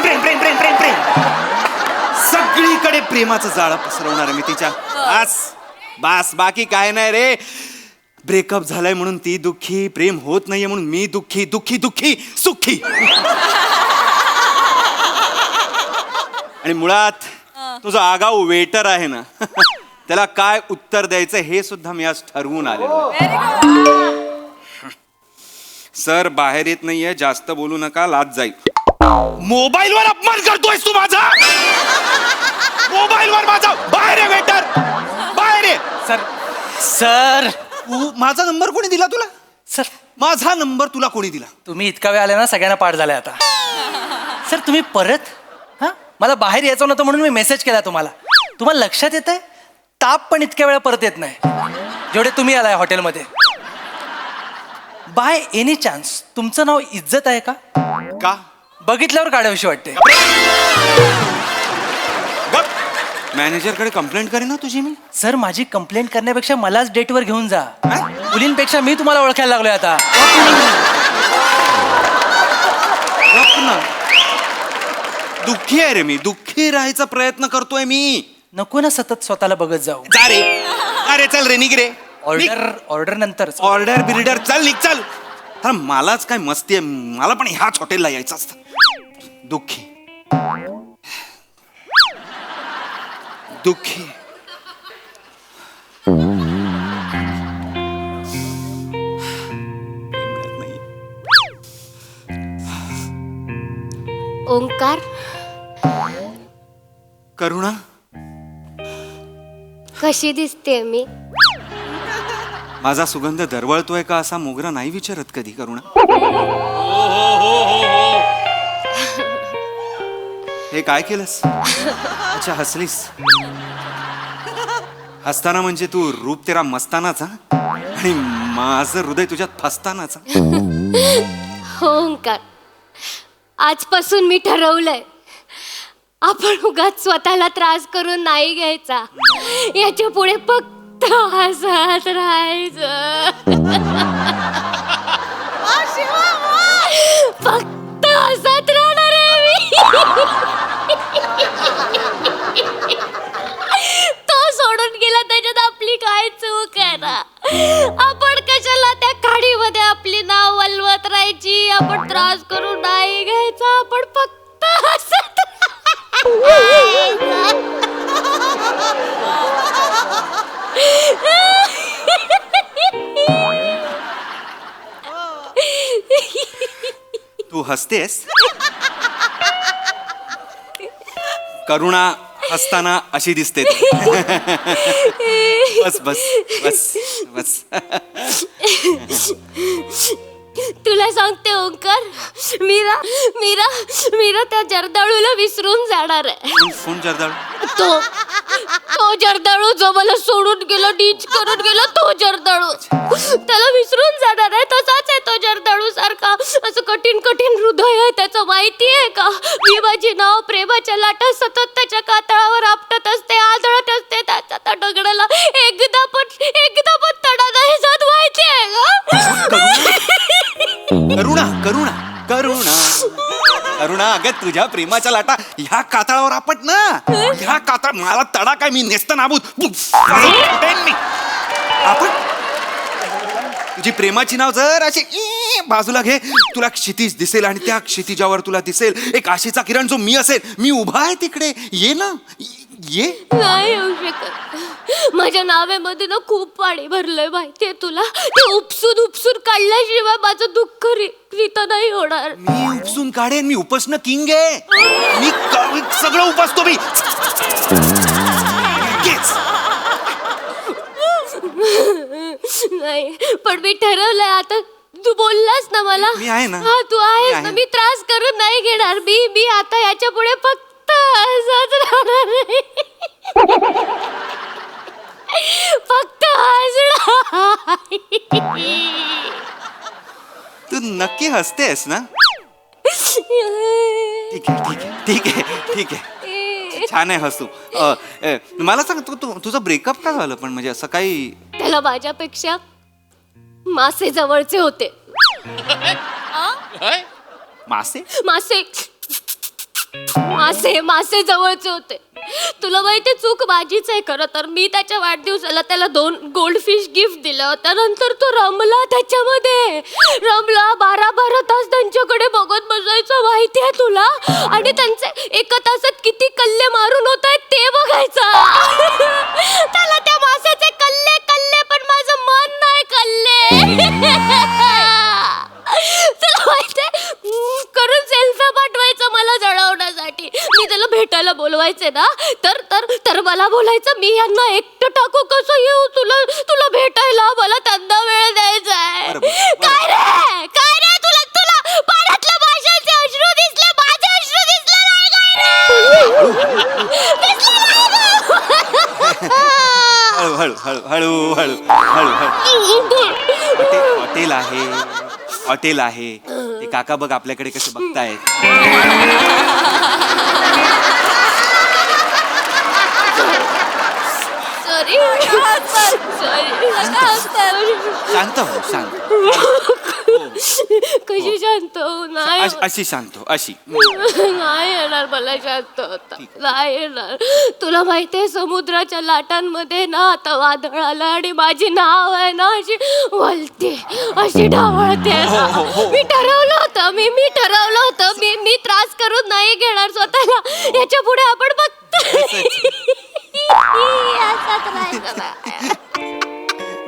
[SPEAKER 9] प्रेम प्रेम प्रेम प्रेम प्रेम प्रेम सगळीकडे प्रेमाचं जाळं पसरवणार आहे मी तिच्या. बास बाकी काय नाही रे. ब्रेकअप झालाय म्हणून ती दुःखी, प्रेम होत नाहीये म्हणून मी दुःखी, दुःखी दुःखी सुखी. आणि मुळात तो जो आगाऊ वेटर आहे ना, त्याला काय उत्तर द्यायचं हे सुद्धा मी आज ठरवून आलेलो आहे. सर बाहेर येत नाहीये, जास्त बोलू नका, लाज जाईल. मोबाईलवर अपमान करतोयस तू माझा. मोबाईलवर माझा. बाहेर आहे वेटर, बाहेर आहे.
[SPEAKER 5] सर
[SPEAKER 9] तू माझा नंबर कोणी दिला तुला?
[SPEAKER 5] सर
[SPEAKER 9] माझा नंबर तुला कोणी दिला?
[SPEAKER 5] तुम्ही इतका वेळ आले ना, सगळ्यांना पाठ झालाय आता. सर तुम्ही परत हा मला बाहेर यायचं नव्हतं म्हणून मी मेसेज केला तुम्हाला. तुम्हाला लक्षात येत आहे, ताप पण इतक्या वेळा परत येत नाही जेवढे तुम्ही आलाय हॉटेलमध्ये. बाय एनी चान्स तुमचं नाव इज्जत आहे का?
[SPEAKER 9] का?
[SPEAKER 5] बघितल्यावर काढावीशी वाटते.
[SPEAKER 9] मॅनेजरकडे कंप्लेंट करेन ना तुझी मी.
[SPEAKER 5] सर माझी कंप्लेंट करण्यापेक्षा मलाच डेटवर घेऊन जा. मुलींपेक्षा मी तुम्हाला ओळखायला लागलोय आता.
[SPEAKER 9] दुःखी आहे रे मी, दुःखी राहायचा प्रयत्न करतोय मी.
[SPEAKER 5] नको ना सतत स्वतःला बघत जाऊ.
[SPEAKER 9] जा रे, अरे चल रे, निघ रे.
[SPEAKER 5] ऑर्डर नंतर.
[SPEAKER 9] ऑर्डर बिर्डर चल निघ चल. अरे मलाच काय मस्ती आहे, मला पण ह्याच हॉटेलला यायचं असतं. दुःखी दुःखी
[SPEAKER 10] ओंकार,
[SPEAKER 9] करुणा
[SPEAKER 10] कशी दिसते मी?
[SPEAKER 9] माझा सुगंध दरवळतोय का असा मोगरा नाही विचारत कधी करुणा. हे काय केलंस? अच्छा हसलीस. हसताना म्हणजे तू रूप तेरा मस्तानाचा आणि माझं हृदय तुझ्यात फसतानाचा.
[SPEAKER 10] हो ओंकार, आजपासून मी ठरवलंय आपण उगाच स्वतःला त्रास करून नाही घ्यायचा. याच्या पुढे फक्त हसत राहायचं. फक्त हसत राहणार आहे मी. तो सोडून गेला त्याच्यात आपली काय चूक आहे ना. आपण कशाला त्या खाडीमध्ये आपली नाव वलवत राहायची. आपण त्रास करून नाही घ्यायचा. आपण फक्त हसत
[SPEAKER 9] तू हसतेस. करुणा हसताना अशी दिसते. बस बस बस बस.
[SPEAKER 10] तुला सांगते ओंकार, मीरा मीरा मीरा त्या जर्दाळूला विसरून जाणार आहे.
[SPEAKER 9] कोण जर्दाळू?
[SPEAKER 10] तो जर्दाळू जो मला सोडून गेला, डीच करून गेला, तो जर्दाळू. त्याला विसरून जाणार आहे. तसाच आहे तो जर्दाळू सारखा. असं कठीण कठीण हृदय आहे त्याचं, माहिती आहे का? मी माझी नाव प्रेमाच्या लाटा सतत त्याच्या कातळावर आपटत असते, आदळत असते. त्याच्या त्या दगडाला एकदा पण तडा नाही जात, माहिती आहे का?
[SPEAKER 9] करुणा करुणा करुणा करुणा अगं तुझ्या प्रेमाच्या लाटा ह्या कातळावर आपट ना. ह्या कातळ मला तडा काय मी नेस्त नाबूत फुटेन मी. आपण तुझी प्रेमाची नाव जर अशी बाजूला घे, तुला क्षितिज दिसेल आणि त्या क्षितिजावर तुला दिसेल एक आशेचा किरण जो मी असेल. मी उभा आहे तिकडे, ये ना ये.
[SPEAKER 10] नाही येऊ शकत. माझ्या नावेमध्ये ना खूप पाणी भरलंय माहितीये तुला. ते उपसून उपसून काढल्याशिवाय माझं दुःख रीत नाही होणार.
[SPEAKER 9] मी उपसून काढेन, मी उपसणं किंग आहे. मी सगळं उपसतो मी. लगेच.
[SPEAKER 10] नाही पण मी ठरवलंय आता. तू बोललास ना मला.
[SPEAKER 9] मी आहे ना.
[SPEAKER 10] हा तू आहेस
[SPEAKER 9] आहे.
[SPEAKER 10] ना. मी त्रास करून नाही घेणार. मी आता याच्या पुढे फक्त असंच राहणार आहे. फक्त हसणार.
[SPEAKER 9] तू नक्की हसतेस ना? ठीक आहे ठीक आहे ठीक आहे ठीक आहे. छान आहे हसू. मला सांग तुझं ब्रेकअप का झालं पण, म्हणजे असं काही?
[SPEAKER 10] त्याला माझ्यापेक्षा मासे जवळचे होते.
[SPEAKER 9] मासे
[SPEAKER 10] मासे मासे मासे जवळचे होते. तुला माहिती चूक माझीच आहे खरं तर. मी त्याच्या वाढदिवसाला त्याला 2 गोल्ड फिश गिफ्ट दिलं होतं. नंतर तो रमला त्याच्यामध्ये. रमला 12-12 तास त्यांच्याकडे बघत बसायचं माहिती आहे तुला. आणि त्यांचे एका तासात किती कल्ले मारून होत आहेत ते बघायचा. त्याला त्या माशाचे कल्ले कल्ले पण माझं मन नाही कल्ले. तुला माहितीये करून सेल्फ्या पाठवायचं मला जळवण्यासाठी. मी त्याला भेटायला बोलवायचे ना तर तर तर मला बोलायचं मी यांना एकटं टाकू कसं येऊ तुला भेटायला. मला त्यांना वेळ द्यायचा आहे. काय रे तुला तुला पाण्यातल्या माशांचे अश्रू दिसले, माझे अश्रू दिसले नाही
[SPEAKER 9] हळू हळू हळू हळू हळू हळू. हॉटेल आहे, हॉटेल आहे. ते काका बघ आपल्याकडे कसे बघतायत.
[SPEAKER 10] सॉरी
[SPEAKER 9] शांत हो शांत.
[SPEAKER 10] कशी शांत हो. नाही
[SPEAKER 9] अशी शांत हो अशी.
[SPEAKER 10] नाही येणार मला शांत होता. नाही येणार. तुला माहितीये समुद्राच्या लाटांमध्ये ना आता वादळ आलं आणि माझी नाव आहे ना अशी वलते अशी ढावळते. मी ठरवलं होतं मी ठरवलं होतं मी त्रास करून नाही घेणार स्वतःला. याच्या पुढे आपण बघतो.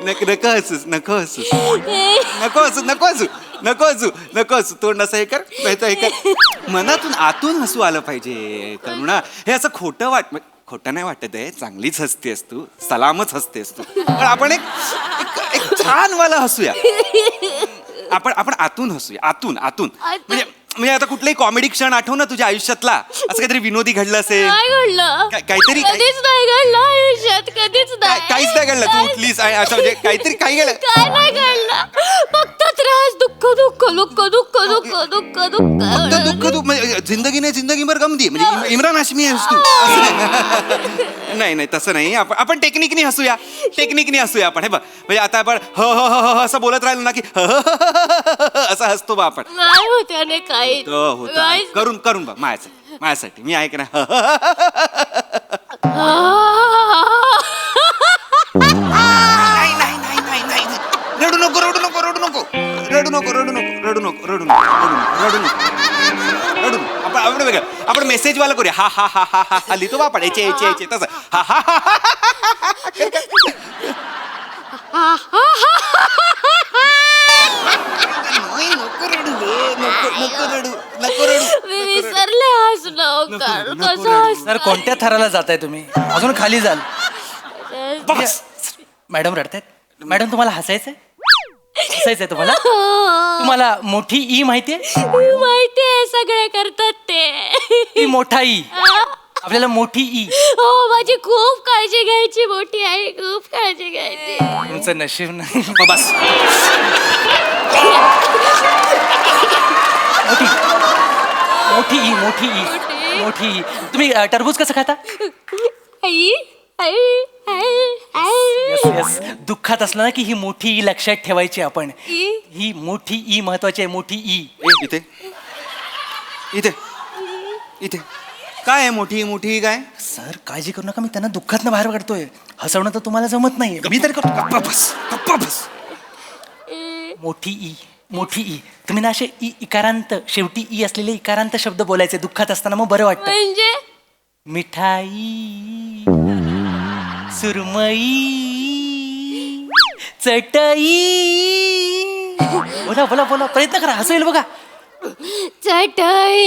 [SPEAKER 9] नको हसूस नको हसूस नको हसू नको हसू नको हसू नको हसू. तोंड असं हे कर, हे कर. मनातून आतून हसू आलं पाहिजे करुणा. हे असं खोटं नाही वाटत आहे. चांगलीच हसतेस तू, सलामच हसतेस तू. पण आपण एक छान वाला हसूया. आपण आतून हसूया. आतून आतून म्हणजे आता कुठलाही कॉमेडी क्षण आठव ना तुझ्या आयुष्यातला. असं काहीतरी विनोदी घडलं असेल.
[SPEAKER 10] नाही घडलं.
[SPEAKER 9] काहीतरी
[SPEAKER 10] कधीच नाही घडलं आयुष्यात. कधीच नाही.
[SPEAKER 9] काहीच नाही घडलं. तू उठलीस आणि असं म्हणजे काहीतरी काही घडलं.
[SPEAKER 10] काय नाही घडलं. फक्त त्रास दुःख दुःख दुःख दुःख दुःख दुःख दुःख
[SPEAKER 9] दुःख तू म्हणजे जिंदगी नाही जिंदगीभर गमती म्हणजे इम्रान हाशमी आहेस तू. नाही नाही तसं नाही. आपण टेक्निकनी हसूया. टेक्निकनी हसूया आपण. हे बघ म्हणजे आता आपण ह ह ह ह असं बोलत राहिलो ना की असं हसतो बा आपण.
[SPEAKER 10] नाही होत्याने काही
[SPEAKER 9] करून करून बघ माझ्यासाठी मी आहे की नाही. नाही नाही नाही नाही नाही. रडू नको रडू नको रडू नको रडू नको रडू नको रडू नको रडू नको रडू नको रडू नको. आपण वेगळं आपण मेसेज वाला करूया. हा हा हा हा हा हा लिहितो बा आपण याचे याचे याचे तसं. हा हा हा नको रडू नको रडू नको रडू.
[SPEAKER 10] मी विसरले हसलो. कसं
[SPEAKER 5] सर कोणत्या थराला जाताय तुम्ही? अजून खाली जाल.
[SPEAKER 9] बस.
[SPEAKER 5] मॅडम रडतायत. मॅडम तुम्हाला हसायचंय? हसायचंय तुम्हाला? तुम्हाला मोठी ई माहितीये?
[SPEAKER 10] माहितीये सगळे करतात ते.
[SPEAKER 5] ती मोठा ई. आपल्याला मोठी ई.
[SPEAKER 10] हो माझी खूप काळजी घ्यायची मोठी आई. खूप काळजी घ्यायची.
[SPEAKER 5] तुमचं नशीब नाही.
[SPEAKER 9] बस.
[SPEAKER 5] मोठी ई मोठी ई मोठी ई. तुम्ही टरबूज कसं खाता?
[SPEAKER 10] आई आई आई
[SPEAKER 5] यस यस. दुःखात असलं ना की ही मोठी ई लक्षात ठेवायची आपण.
[SPEAKER 10] ई?
[SPEAKER 5] ही मोठी ई महत्वाची आहे. मोठी ई.
[SPEAKER 9] इथे इथे इथे काय आहे मोठी मोठी काय
[SPEAKER 5] सर काळजी करू नका, मी त्यांना दुःखातनं बाहेर काढतोय. हसवणं तर तुम्हाला जमत नाहीये, मी तरी करतो.
[SPEAKER 9] गप्पा बस.
[SPEAKER 5] मोठी ई, मोठी ई. तुम्ही ना असे इकारांत, शेवटी ई असलेले इकारांत शब्द बोलायचे दुःखात असताना, मग बरं वाटतं.
[SPEAKER 10] म्हणजे
[SPEAKER 5] मिठाई, सुरमई, चटई. बोला बोला बोला, प्रयत्न करा, हसू येईल बघा.
[SPEAKER 10] चटई,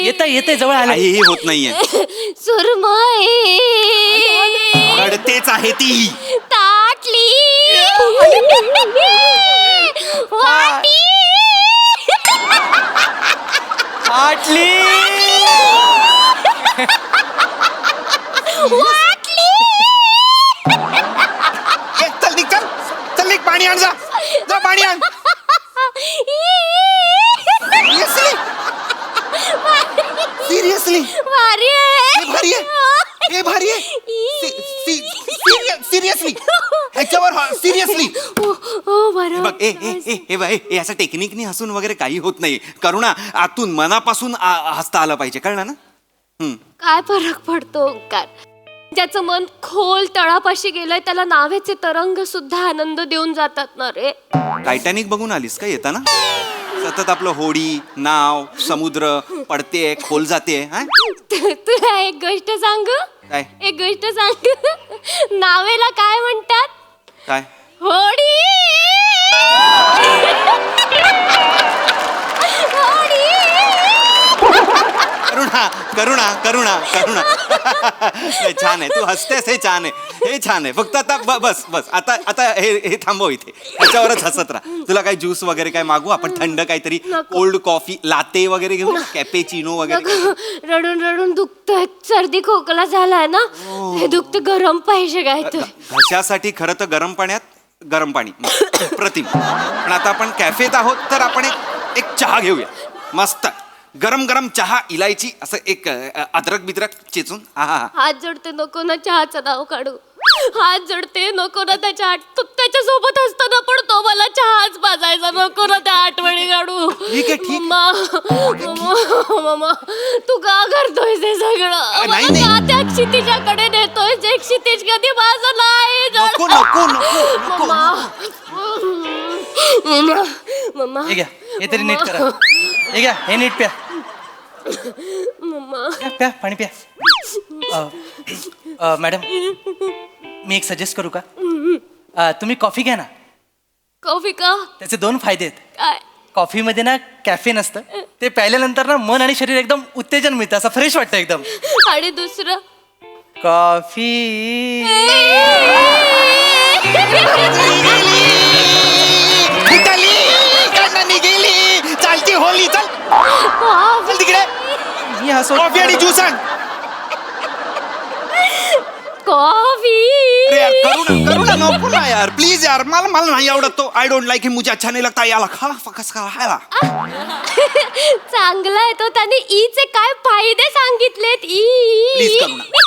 [SPEAKER 5] येतंय जवळ आलं.
[SPEAKER 9] काही होत नाहीये.
[SPEAKER 10] सुरमई,
[SPEAKER 9] रडतेच आहे ती.
[SPEAKER 10] ताटली, वाटी,
[SPEAKER 5] आटली.
[SPEAKER 9] चल निघ, चल निघ, पाणी आण, जा पाणी आण. सिरियसली
[SPEAKER 10] भारी आहे.
[SPEAKER 9] हे भारी आहे. सिरियसली ह्याच्यावर सिरियसली
[SPEAKER 10] हो बरं.
[SPEAKER 9] बघ. हे बघ, हे असं टेक्निकनी हसून वगैरे काही होत नाही. करुणा, आतून मनापासून हसता आलं पाहिजे, कळलं ना?
[SPEAKER 10] काय फरक पडतो ओंकार? ज्याचं मन खोल तळापाशी गेलंय त्याला नावेचे तरंग सुद्धा आनंद देऊन जातात ना रे.
[SPEAKER 9] टायटॅनिक बघून आलीस का येताना? सतत आपलं होडी, नाव, समुद्र पडते, खोल जाते.
[SPEAKER 10] तुला एक गोष्ट सांगू?
[SPEAKER 9] काय?
[SPEAKER 10] एक गोष्ट सांगू? नावेला काय म्हणतात?
[SPEAKER 9] काय?
[SPEAKER 10] होडी. होडी.
[SPEAKER 9] करुणा करुणा करुणा करुणा. नाही, छान आहे, तू हसतेस, हे छान आहे, हे छान आहे. फक्त आता बस बस, आता आता हे थांबव इथे, ह्याच्यावरच हसत राहा. तुला काही ज्यूस वगैरे काय मागू आपण? थंड काहीतरी, कोल्ड कॉफी, लाते वगैरे घेऊ, कॅपेचिनो वगैरे.
[SPEAKER 10] रडून रडून दुखतोय, सर्दी खोकला झालाय ना, हे दुखत गरम पाहिजे काय तर.
[SPEAKER 9] घशासाठी खरं तर गरम पाण्यात गरम पाणी प्रतिम. पण आता आपण कॅफेत आहोत तर आपण एक चहा घेऊया, मस्त गरम गरम चहा, इलायची, असं एक अद्रक बिद्रक चेचून.
[SPEAKER 10] हात जोडते, नको ना चहाचं नाव काढू. हात जोडते, नको ना त्याच्या सोबत असताना पण तो मला चहाच पाजायचा, नको ना त्या आठवणी काढू.
[SPEAKER 9] ठीक आहे, ठीक.
[SPEAKER 10] मम्मा, तू का करतोय हे सगळं?
[SPEAKER 9] नाही,
[SPEAKER 10] मला
[SPEAKER 9] नाही.
[SPEAKER 10] का त्या क्षितिजाकडे नेतोय जे क्षितिज कधी माझं नाही.
[SPEAKER 9] नको नको नको
[SPEAKER 10] मम्मा,
[SPEAKER 5] हे घ्या, हे तरी नीट करा. हे घ्या, हे नीट प्या.
[SPEAKER 10] मम्मा.
[SPEAKER 5] प्या पाणी प्या. मॅडम, मी एक सजेस्ट करू का? तुम्ही कॉफी घ्या ना.
[SPEAKER 10] कॉफी का?
[SPEAKER 5] त्याचे 2 फायदे आहेत.
[SPEAKER 10] काय?
[SPEAKER 5] कॉफीमध्ये ना कॅफेन असतं, ते प्यायल्यानंतर ना मन आणि शरीर एकदम उत्तेजन मिळतं, असं फ्रेश वाटतं एकदम.
[SPEAKER 10] आणि दुसरं?
[SPEAKER 5] कॉफी.
[SPEAKER 9] गेली चालती होली. चल चल तिकडे,
[SPEAKER 5] मी हसो.
[SPEAKER 9] कॉफी आणि ज्यूस आण.
[SPEAKER 10] कॉफी.
[SPEAKER 9] अरे यार, करुणा नको ना यार, प्लीज यार. मला नाही आवडत तो. आय डोंट लाईक हिम, मुझे अच्छा नहीं लगता. याला खा फकस खा हायला.
[SPEAKER 10] चांगला आहे तो. त्याने ईचे काय फायदे सांगितलेत.
[SPEAKER 9] प्लीज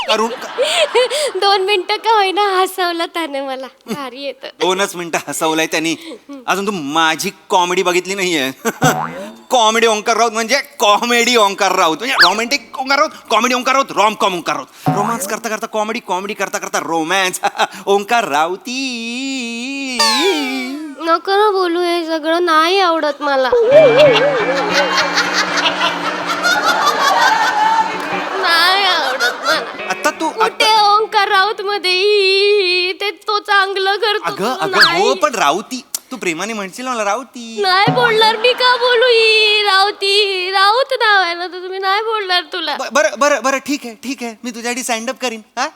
[SPEAKER 9] करुणा
[SPEAKER 10] 2 मिनिटं का होईना हसवलं त्याने मला. भारी येत.
[SPEAKER 9] 2च मिनिटं हसवलंय त्यांनी. अजून तू माझी कॉमेडी बघितली नाहीये. कॉमेडी ओंकार राऊत म्हणजे कॉमेडी ओंकार राऊत, म्हणजे romantic Omkar Raut, comedy Omkar Raut, rom com Omkar Raut. Romance करता करता कॉमेडी, कॉमेडी करता करता रोमॅन्स. ओंकार राऊती.
[SPEAKER 10] नको ना बोलू, हे सगळं नाही आवडत मला. नाही आवडत मला.
[SPEAKER 9] आता तू
[SPEAKER 10] कुठे ओंकार राऊत मध्ये ते तो चांगलं करतो.
[SPEAKER 9] अगं अगं
[SPEAKER 10] नाही.
[SPEAKER 9] हो, पण राऊती तू प्रेमाने म्हणशील मला राऊती.
[SPEAKER 10] नाही बोलणार मी, का बोलू? राऊती, राऊत नाव आहे ना, तर तुम्ही नाही बोलणार. तुला
[SPEAKER 9] बरं बरं बरं, ठीक आहे ठीक आहे, मी तुझ्यासाठी स्टँडअप करीन. हा,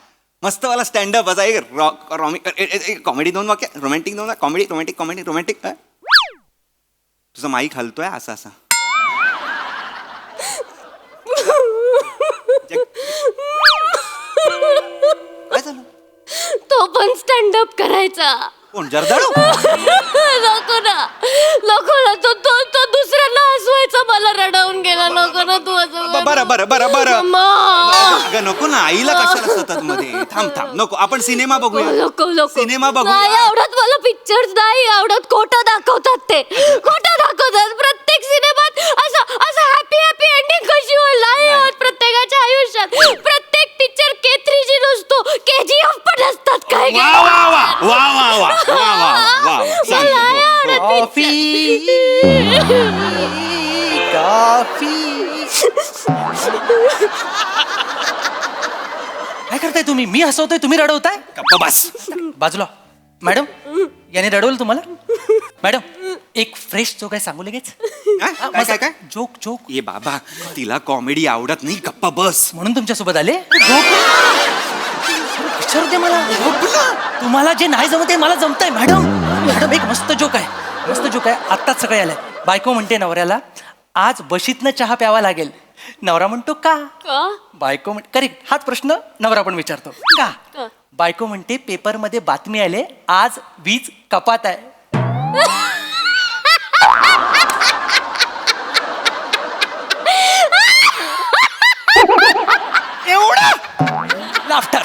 [SPEAKER 9] मस्त वाला स्टँडअप असा एक कॉमेडी 2 वाक्य, romantic 2 comedy, romantic comedy, romantic. तुझा माईक हलतोय असा असा. काय झालं?
[SPEAKER 10] तो पण स्टँडअप करायचा.
[SPEAKER 9] कोण, जर्दाळू?
[SPEAKER 10] नको ना, नको ना. तो दुसऱ्यांना हसवायचा, मला रडवून गेला. नको ना तू असं.
[SPEAKER 9] बरं बरं बरं बरं.
[SPEAKER 10] मम्मा.
[SPEAKER 9] अगं नको ना, आईला कशाला सतत मध्ये. थांब थांब, नको, आपण सिनेमा बघूया.
[SPEAKER 10] नको नको.
[SPEAKER 9] सिनेमा
[SPEAKER 10] नाही
[SPEAKER 9] बघूया.
[SPEAKER 10] आवडत मला पिक्चर्स, नाही आवडत. खोटं दाखवतात ते, खोटं दाखवतात. प्रत्येक सिनेमात असं असं हॅपी हॅपी
[SPEAKER 9] वा वा वा वा वा वा वा वा वा सांगतो हो.
[SPEAKER 5] कॉफी काय करताय तुम्ही? मी हसवतोय, तुम्ही रडवताय.
[SPEAKER 9] गप्पा बस.
[SPEAKER 5] बाजूला. मॅडम, याने रडवलं तुम्हाला? मॅडम, एक फ्रेश जोक आहे, सांगू लगेच.
[SPEAKER 9] काय काय काय
[SPEAKER 5] जोक जोक.
[SPEAKER 9] ये बाबा तिला कॉमेडी आवडत नाही, गप्पा बस.
[SPEAKER 5] म्हणून तुमच्यासोबत आले. विचारू दे मला. तुम्हाला जे नाही जमत मला जमतंय. मॅडम, मॅडम एक मस्त जोक आहे, मस्त जोक आहे. आत्ताच सगळे आलंय. बायको म्हणते नवऱ्याला, आज बशीतनं चहा प्यावा लागेल. नवरा म्हणतो का? बायको म्हणते, करेक्ट, हाच प्रश्न नवरा पण विचारतो, का? बायको म्हणते, पेपरमध्ये बातमी आले, आज वीज कपात आहे.
[SPEAKER 9] एवढा
[SPEAKER 5] लाफ्टर.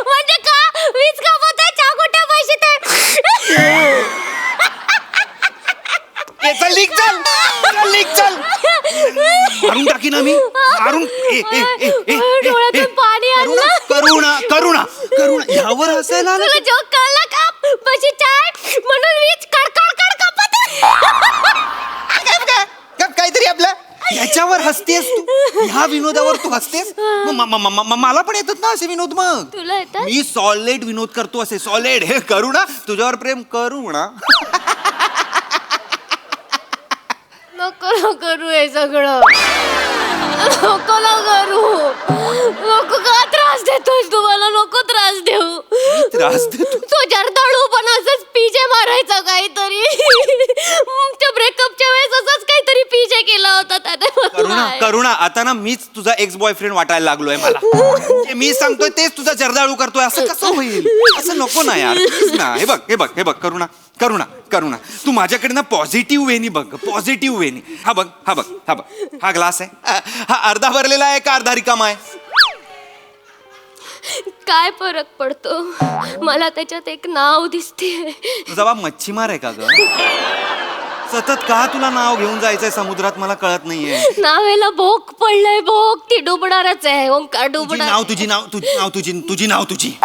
[SPEAKER 10] म्हणजे का वीज कापत आहे, चहा कुठे बशीत आहे?
[SPEAKER 9] चल लीक चल चल लीक चल मारून टाकी ना मी मारून
[SPEAKER 10] डोळ्यातून पाणी आलं.
[SPEAKER 9] करुणा करुणा करुणा ह्यावर हसायला आलं.
[SPEAKER 10] तुला जोक कळला का? बशीत चाय म्हणून वीज कडकड कापत
[SPEAKER 9] काहीतरी आपलं ह्याच्यावर हसतेस तू, ह्या विनोदावर तू हसतेस. मला पण येतात ना असे विनोद. मग
[SPEAKER 10] तुला येतात?
[SPEAKER 9] मी सॉलिड विनोद करतो असे सॉलिड. हे करुणा, तुझ्यावर प्रेम करुणा.
[SPEAKER 10] नको करू हे सगळं, नको करू. नको, का त्रास देतोयस तुम्हाला? नको त्रास देऊ.
[SPEAKER 9] त्रास देतो
[SPEAKER 10] तो जर्दाळू पण असंच पीजे मारायचा काहीतरी. त्या ब्रेकअपच्या वेळेस असंच काहीतरी पीजे केला होता त्याने.
[SPEAKER 9] करुणा करुणा आता ना मीच तुझा एक्स बॉयफ्रेंड वाटायला लागलोय मला. जे मी सांगतोय तेच तुझा जर्दाळू करतोय, असं कसं होईल? असं नको ना यार, प्लीज ना. हे बघ हे बघ हे बघ करुणा करुणा करुणा, तू माझ्याकडे ना पॉझिटिव्ह वेनी बघ, पॉझिटिव्ह वेनी. हा बघ हा बघ हा बघ, हा ग्लास आहे, हा अर्धा भरलेला आहे का अर्धा रिकामा आहे?
[SPEAKER 10] काय फरक पडतो? मला त्याच्यात एक नाव दिसते.
[SPEAKER 9] तुझा बाप मच्छीमार आहे का ग? सतत का तुला नाव घेऊन जायचंय समुद्रात मला कळत नाहीये.
[SPEAKER 10] नावेला भोक पडलंय, भोक. ती डुबणारच आहे. ओंकार
[SPEAKER 9] तुझी
[SPEAKER 10] डुबणार.
[SPEAKER 9] नाव तुझी नाव तुझी नाव तुझी तुझी नाव तुझी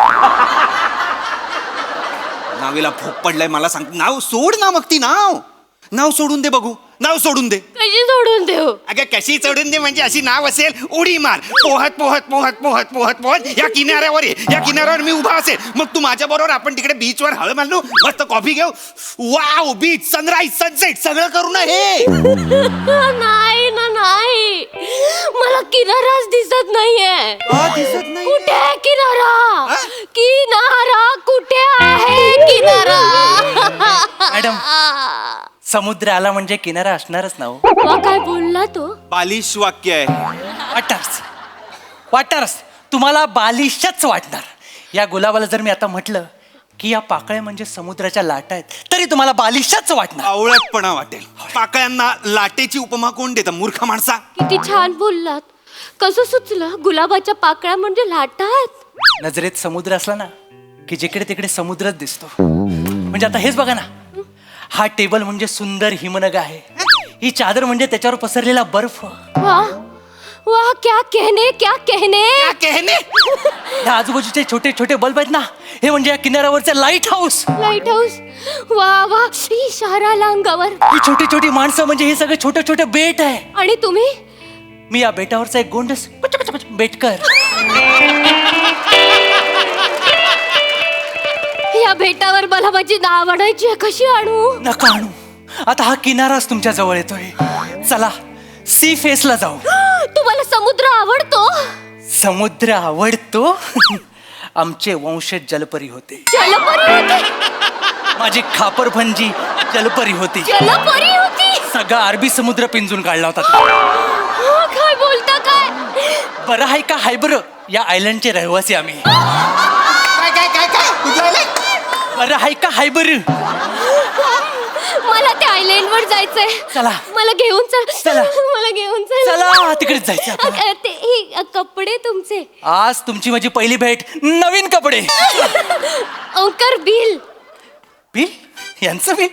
[SPEAKER 9] नावेला भोक पडलाय मला सांग. नाव सोड ना, मग ती नाव सोडून दे बघू, नाव सोडून दे.
[SPEAKER 10] कशी सोडून देऊ?
[SPEAKER 9] अगं कशी सोडून दे म्हणजे अशी नाव असेल, उडी मार, पोहत पोहत पोहत पोहत पोहत पोहत या किनाऱ्यावर ये. या किनाऱ्यावर मी उभा असेल, मग तू माझ्या बरोबर आपण तिकडे बीचवर हळ मारलो, मस्त कॉफी घेऊ. वाव, बीच, सनराईज, सनसेट सगळं करू ना. हे
[SPEAKER 10] नाही ना, नाही. मला किनाराच दिसत नाहीये.
[SPEAKER 9] दिसत नाही.
[SPEAKER 10] कुठे आहे किनारा? किनारा कुठे आहे? किनारा.
[SPEAKER 5] मॅडम, समुद्र आला म्हणजे किनारा असणारच ना हो.
[SPEAKER 10] काय बोलला तो?
[SPEAKER 9] बालिश वाक्य आहे.
[SPEAKER 5] वाटणारच तुम्हाला बालिशच वाटणार. या गुलाबाला जर मी आता म्हटलं की या पाकळ्या म्हणजे समुद्राच्या लाटा आहेत, तरी तुम्हाला बालिशच वाटणार.
[SPEAKER 9] आवळटपणा वाटेल. पाकळ्यांना लाटेची उपमा कोण देतं? मूर्ख माणसा.
[SPEAKER 10] किती छान बोललात. कसं सुचलं? गुलाबाच्या पाकळ्या म्हणजे लाटा आहेत.
[SPEAKER 5] नजरेत समुद्र असला ना की जिकडे तिकडे समुद्रच दिसतो. म्हणजे आता हेच बघा ना, हा टेबल म्हणजे सुंदर हिमनग आहे, ही चादर म्हणजे त्याच्यावर पसरलेला बर्फ.
[SPEAKER 10] वाह वाह, क्या कहने क्या कहने.
[SPEAKER 5] या आजूबाजूचे छोटे छोटे बल्ब आहेत ना, हे म्हणजे या किनाऱ्यावरचे लाईट हाऊस.
[SPEAKER 10] Light house. वा वा, इशारा आला अंगावर.
[SPEAKER 5] ही छोटी छोटी माणसं म्हणजे हे सगळे छोटे छोटे बेट आहे.
[SPEAKER 10] आणि तुम्ही?
[SPEAKER 5] मी या बेटावरचा एक गोंडस बेटकर.
[SPEAKER 10] या बेटावर मला माझी नाव आणायची आहे. कशी आणू?
[SPEAKER 5] नका आणू, आता हा किनाराच तुमच्या जवळ येतोय. चला सी फेसला जाऊ.
[SPEAKER 10] तुम्हाला समुद्र आवडतो?
[SPEAKER 5] समुद्र आवडतो. आमचे वंशज जलपरी होते.
[SPEAKER 10] जलपरी होती?
[SPEAKER 5] माझी खापरभंजी जलपरी होती.
[SPEAKER 10] जलपरी होती?
[SPEAKER 5] सगळा अरबी समुद्र पिंजून काढला होता.
[SPEAKER 10] काय बोलता काय?
[SPEAKER 5] बरं आहे का हायबर, या आयलंडचे रहिवासी आम्ही. बरं आहे का हायबर.
[SPEAKER 10] मला त्या आयलँड वर जायचंय.
[SPEAKER 5] चला.
[SPEAKER 10] मला घेऊन चल.
[SPEAKER 5] चला.
[SPEAKER 10] मला घेऊन चल.
[SPEAKER 5] चला तिकडेच जायचं आपल्याला.
[SPEAKER 10] ते कपडे तुमचे.
[SPEAKER 5] आज तुमची माझी पहिली भेट, नवीन कपडे.
[SPEAKER 10] ओंकार, बिल.
[SPEAKER 5] बिल यांचं बिल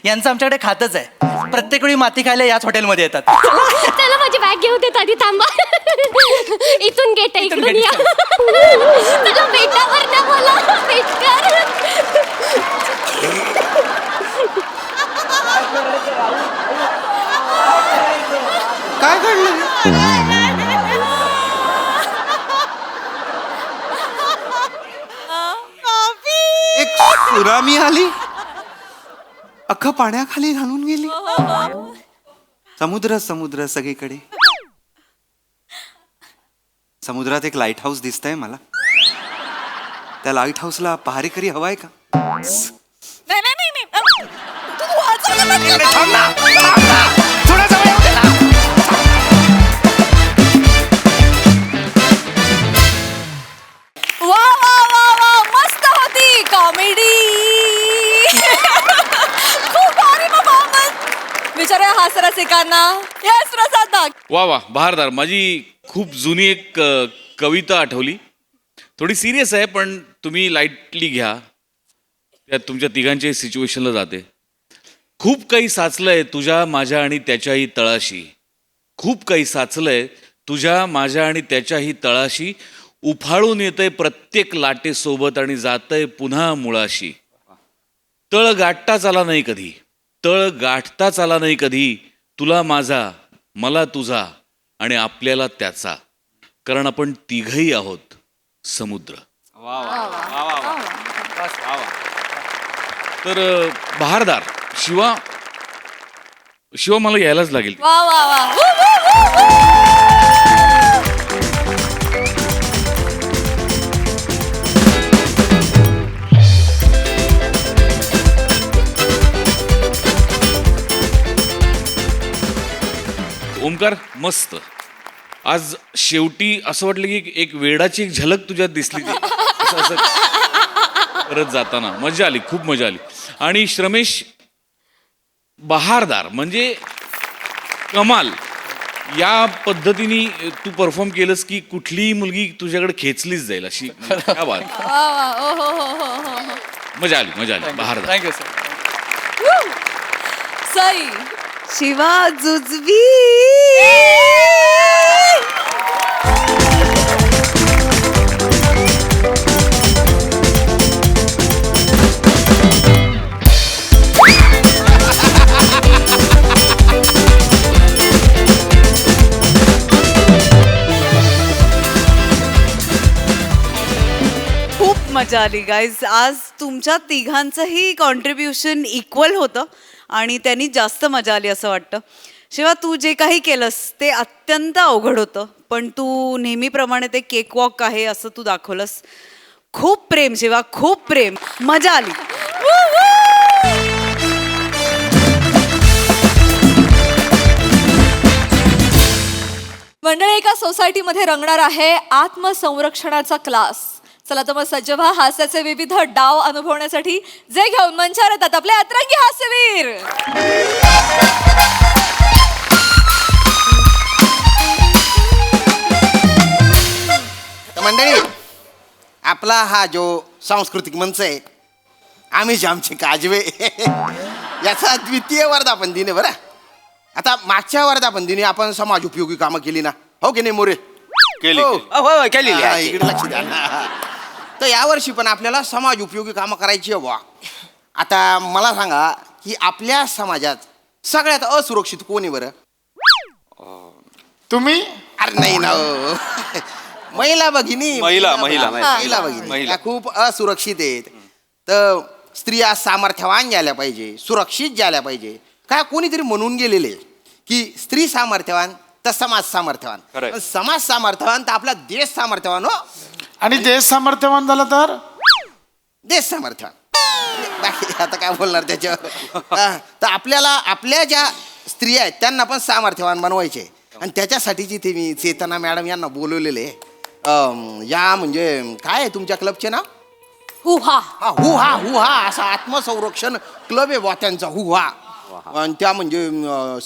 [SPEAKER 5] यांचं आमच्याकडे खातच आहे. प्रत्येक वेळी माती खायला याच हॉटेलमध्ये येतात.
[SPEAKER 10] चला माझी बॅग घेऊ देत आधी थांबा. इथून गेट आहे, इकडून या. चला बेटावर ना मला बेटकर.
[SPEAKER 9] काय घडलं? एक सुनामी आली, अख्खं पाण्याखाली घालून गेली. समुद्र समुद्र सगळीकडे. समुद्रात एक लाईट हाऊस दिसतंय मला. त्या लाईट हाऊसला पहारेकरी हवाय का?
[SPEAKER 1] नाही नाही नाही नाही. तू वाचवलं नाही का?
[SPEAKER 2] थांब ना, थांब ना. थोडं जवळ येऊ दे ना.
[SPEAKER 1] वा वा वा वा, मस्त होती कॉमेडी. खूप भारी परफॉर्मन्स. विचारूया हास्यरसिकांना. येस प्रसाद नाग.
[SPEAKER 7] वा वा बहारदार. माझी खूप जुनी एक कविता आठवली. थोडी सिरियस आहे पण तुम्ही लाईटली घ्या. त्यात तुमच्या तिघांच्या सिच्युएशनला जाते. खूप काही साचलंय तुझ्या माझ्या आणि त्याच्याही तळाशी. खूप काही साचलंय तुझ्या माझ्या आणि त्याच्याही तळाशी. उफाळून येतंय प्रत्येक लाटेसोबत आणि जातंय पुन्हा मुळाशी. तळ गाठताच आला नाही कधी. तळ गाठताच आला नाही कधी. तुला माझा, मला तुझा आणि आपल्याला त्याचा. कारण आपण तिघही आहोत समुद्र. तर बहारदार शिवा मला यायलाच लागेल.
[SPEAKER 1] वा वा वा. वू, वू, वू, वू.
[SPEAKER 7] ओमकार मस्त. आज शेवटी असं वाटलं की एक वेडाची एक झलक तुझ्यात दिसली. असं परत जाताना मजा आली, खूप मजा आली. आणि श्रमेश बहारदार म्हणजे कमाल. या पद्धतीने तू परफॉर्म केलंस की कुठलीही मुलगी तुझ्याकडे खेचलीच जाईल अशी. क्या बात.
[SPEAKER 1] वा वा. ओ हो हो हो हो हो.
[SPEAKER 7] मजा आली बहारदार.
[SPEAKER 5] Thank you sir.
[SPEAKER 1] सई.
[SPEAKER 8] शिवा जुजबी. खूप मजा आली गाईज. आज तुमच्या तिघांचंही कॉन्ट्रीब्युशन इक्वल होतं आणि त्यांनी जास्त मजा आली असं वाटतं. शिवा तू जे काही केलंस ते अत्यंत अवघड होतं, पण तू नेहमीप्रमाणे ते केक वॉक आहे असं तू दाखवलंस. खूप प्रेम शिवा, खूप प्रेम. मजा आली.
[SPEAKER 1] मंडळी, एका सोसायटीमध्ये रंगणार आहे आत्मसंरक्षणाचा क्लास. चला तर मग सज्ज व्हा हास्याचे विविध डाव अनुभवण्यासाठी. जे घेऊन मंचावर येतात आपले अतरंगी हास्यवीर.
[SPEAKER 6] मंडळी, आपला हा जो सांस्कृतिक मंच आहे, आम्ही आमचे काजवे, याचा द्वितीय वर्धापन दिन आहे बरं. आता मागच्या वर्धापन दिनी आपण समाज उपयोगी कामं केली ना, हो की नाही मोरे?
[SPEAKER 9] केली
[SPEAKER 6] हो.
[SPEAKER 9] केलेली
[SPEAKER 6] हा,
[SPEAKER 9] आहे.
[SPEAKER 6] इकडे लक्ष द्या ना. तर यावर्षी पण आपल्याला समाज उपयोगी कामं करायची आहे बुवा. आता मला सांगा की आपल्या समाजात सगळ्यात असुरक्षित कोण आहे बरं?
[SPEAKER 2] तुम्ही?
[SPEAKER 6] अरे नाही ना हो. महिला भगिनी.
[SPEAKER 9] महिला
[SPEAKER 6] भगिनी
[SPEAKER 9] महिला.
[SPEAKER 6] त्या खूप असुरक्षित आहेत. तर स्त्रिया सामर्थ्यवान झाल्या पाहिजे, सुरक्षित झाल्या पाहिजे. काय कोणीतरी म्हणून गेलेले की स्त्री सामर्थ्यवान तर समाज सामर्थ्यवान.
[SPEAKER 9] खरंय.
[SPEAKER 6] पण समाज सामर्थ्यवान तर आपला देश सामर्थ्यवान. हो,
[SPEAKER 2] आणि देश सामर्थ्यवान झाला तर
[SPEAKER 6] देश सामर्थ्यवान. बाकी आता काय बोलणार त्याच्यावर. तर आपल्याला आपल्या ज्या स्त्रिया आहेत त्यांना पण सामर्थ्यवान बनवायचे. आणि त्याच्यासाठीची ते मी चेतना मॅडम यांना बोलवलेले. या म्हणजे काय आहे तुमच्या क्लबचे नाव?
[SPEAKER 10] हुहा.
[SPEAKER 6] हुहा असा आत्मसंरक्षण क्लब आहे बुवा त्यांचा. हुहा. आणि त्या म्हणजे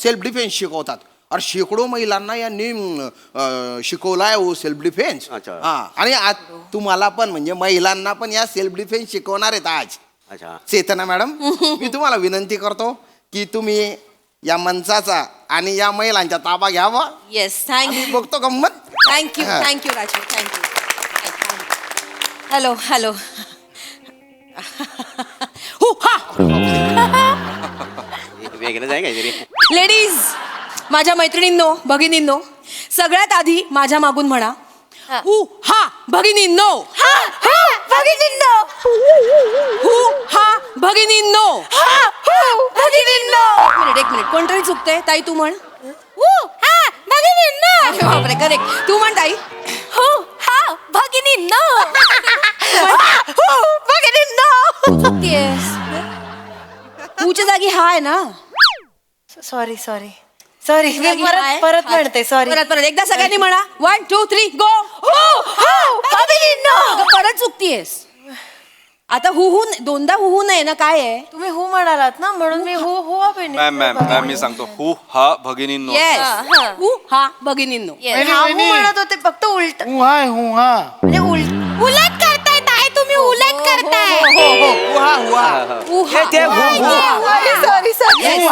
[SPEAKER 6] सेल्फ डिफेन्स शिकवतात. अरे शेकडो महिलांना यांनी शिकवलाय हो सेल्फ डिफेन्स.
[SPEAKER 9] अच्छा.
[SPEAKER 6] हा, आणि आज तुम्हाला पण म्हणजे महिलांना पण या सेल्फ डिफेन्स शिकवणार आहेत आज.
[SPEAKER 9] अच्छा.
[SPEAKER 6] चेतना मॅडम मी तुम्हाला विनंती करतो की तुम्ही या मंचाचा आणि या महिलांचा ताबा घ्यावा.
[SPEAKER 1] येस
[SPEAKER 6] आम्ही बघतो गंमत.
[SPEAKER 1] थँक्यू
[SPEAKER 6] हा.
[SPEAKER 1] Thank you Raju thank you hello hello
[SPEAKER 3] हु हा
[SPEAKER 9] वेगळंच आहे काहीतरी.
[SPEAKER 3] लेडीज माझ्या मैत्रिणींनो भगिनींनो सगळ्यात आधी माझ्या मागून म्हणा हु हा भगिनींनो.
[SPEAKER 1] भगिनींनो
[SPEAKER 3] हु हा भगिनींनो. एक मिनिट कोणतरी चुकते ताई तू म्हण बापरे करेक्ट तू म्हण ताई
[SPEAKER 1] हो हा भगिनींनो
[SPEAKER 3] येस हुच्या जागी हा आहे ना
[SPEAKER 8] सॉरी सॉरी सॉरी मी
[SPEAKER 3] जागी हा आहे?
[SPEAKER 8] परत म्हणते सॉरी.
[SPEAKER 3] परत एकदा सगळ्यांनी म्हणा 1 2 3 गो परत चुकतीयस आता हु दोनदा हु नये ना काय आहे
[SPEAKER 8] तुम्ही हु म्हणालात ना म्हणून मी हु हु
[SPEAKER 9] मॅम मॅम मॅम मी सांगतो हु हा भगिनींनो.
[SPEAKER 3] येस हु हा भगिनींनो
[SPEAKER 8] म्हणत होते फक्त उलट म्हणजे
[SPEAKER 1] उलट करताय ताई तुम्ही उलट करताय
[SPEAKER 8] सॉरी सॉरी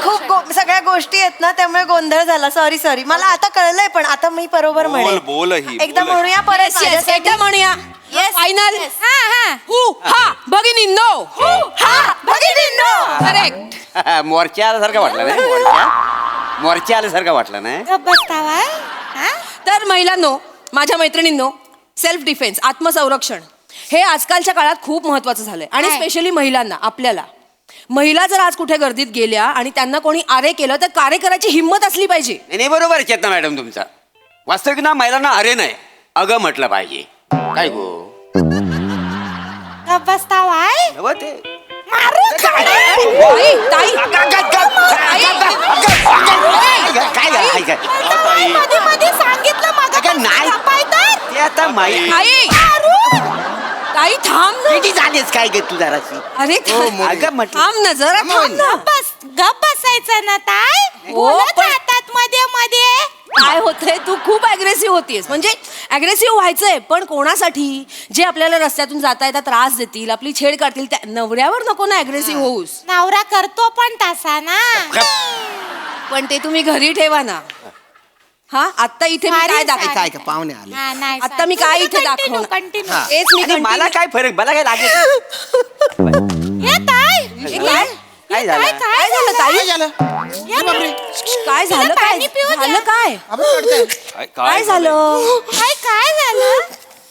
[SPEAKER 8] खूप सगळ्या गोष्टी आहेत ना त्यामुळे गोंधळ झाला. सॉरी सॉरी मला आता कळलंय पण आता मी बरोबर म्हणेन.
[SPEAKER 9] बोल ही
[SPEAKER 8] एकदा म्हणूया परत
[SPEAKER 3] एकदा म्हणूया फायनल हु हा भगिनींनो करेक्ट
[SPEAKER 9] मोर्चा आल्यासारखं वाटलं नाही मोर्चा आल्यासारखं वाटलं नाही.
[SPEAKER 3] तर महिलांनो माझ्या मैत्रिणींनो सेल्फ डिफेन्स आत्मसंरक्षण हे आजकालच्या काळात खूप महत्वाचं झालंय आणि स्पेशली महिलांना आपल्याला महिला जर आज कुठे गर्दीत गेल्या आणि त्यांना कोणी आरे केलं तर कार्य करायची हिंमत असली पाहिजे.
[SPEAKER 9] नाही बरोबर आहे चेतना मॅडम तुमचा. वास्तविक ना महिलांना अरे नाही अगं म्हटलं पाहिजे. काय गो नवं ते
[SPEAKER 3] ताई
[SPEAKER 9] नाही ते आता
[SPEAKER 3] ताई थांब ना.
[SPEAKER 9] किती झालेस काय गे तू जराशी.
[SPEAKER 3] अरे
[SPEAKER 9] अगं म्हटलं
[SPEAKER 3] थांब ना जरा थांब ना.
[SPEAKER 1] गप बसायचं ना ताई
[SPEAKER 3] हो,
[SPEAKER 1] बोलत
[SPEAKER 3] पण-
[SPEAKER 1] राहतात मध्ये मध्ये
[SPEAKER 3] काय होतंय तू खूप अग्रेसिव्ह होतीयस म्हणजे अग्रेसिव्ह व्हायचंय पण कोणासाठी जे आपल्याला रस्त्यातून जाता येता त्रास देतील आपली छेड काढतील त्या नवऱ्यावर नको ना अग्रेसिव्ह होऊस.
[SPEAKER 1] नवरा करतो पण तसा ना
[SPEAKER 3] पण ते तुम्ही घरी ठेवा ना. हा आता इथे मी काय दाखव
[SPEAKER 6] काय का पाहुणे आले.
[SPEAKER 3] आता मी काय इथे दाखवणार
[SPEAKER 1] कंटिन्यू
[SPEAKER 3] तेच मी
[SPEAKER 9] आणि मला काय फरक मला काय लागेल
[SPEAKER 1] हे ताई
[SPEAKER 3] काय
[SPEAKER 9] काय झालं
[SPEAKER 3] काय झालं ताई
[SPEAKER 6] काय झालं
[SPEAKER 3] काय झालं काय
[SPEAKER 1] पाणी पिऊ द्या.
[SPEAKER 3] झालं काय काय झालं
[SPEAKER 1] काय झालं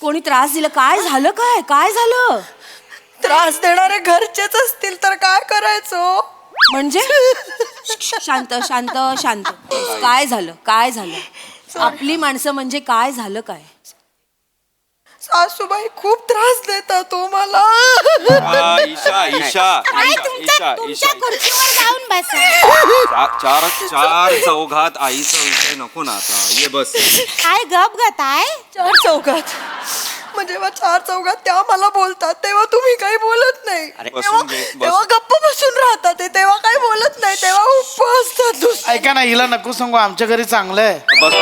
[SPEAKER 3] कोणी त्रास दिला काय झालं काय झालं
[SPEAKER 8] त्रास देणारे घरचेच असतील तर काय करायचं.
[SPEAKER 3] म्हणजे शांत शांत शांत काय झालं आपली माणसं म्हणजे काय झालं काय
[SPEAKER 8] सासूबाई खूप त्रास देतात तो मला.
[SPEAKER 9] ईशा ईशा
[SPEAKER 1] तुमच्या खुर्चीवर जाऊन बसा
[SPEAKER 9] चार चौघात आईचा विषय नको ना आता ये बस.
[SPEAKER 1] काय गप गताय
[SPEAKER 8] 4 चौघात मग जेव्हा 4 चौघात त्या मला बोलतात तेव्हा तुम्ही काही बोलत नाही.
[SPEAKER 9] अरे,
[SPEAKER 8] तेव्हा
[SPEAKER 9] बसून घे, बस.
[SPEAKER 8] तेव्हा गप्प बसून राहतात ते तेव्हा काही बोलत नाही तेव्हा उप असतात दुसरे.
[SPEAKER 11] ऐका ना हिला नको सांगू आमच्या घरी चांगलं आहे.
[SPEAKER 9] बस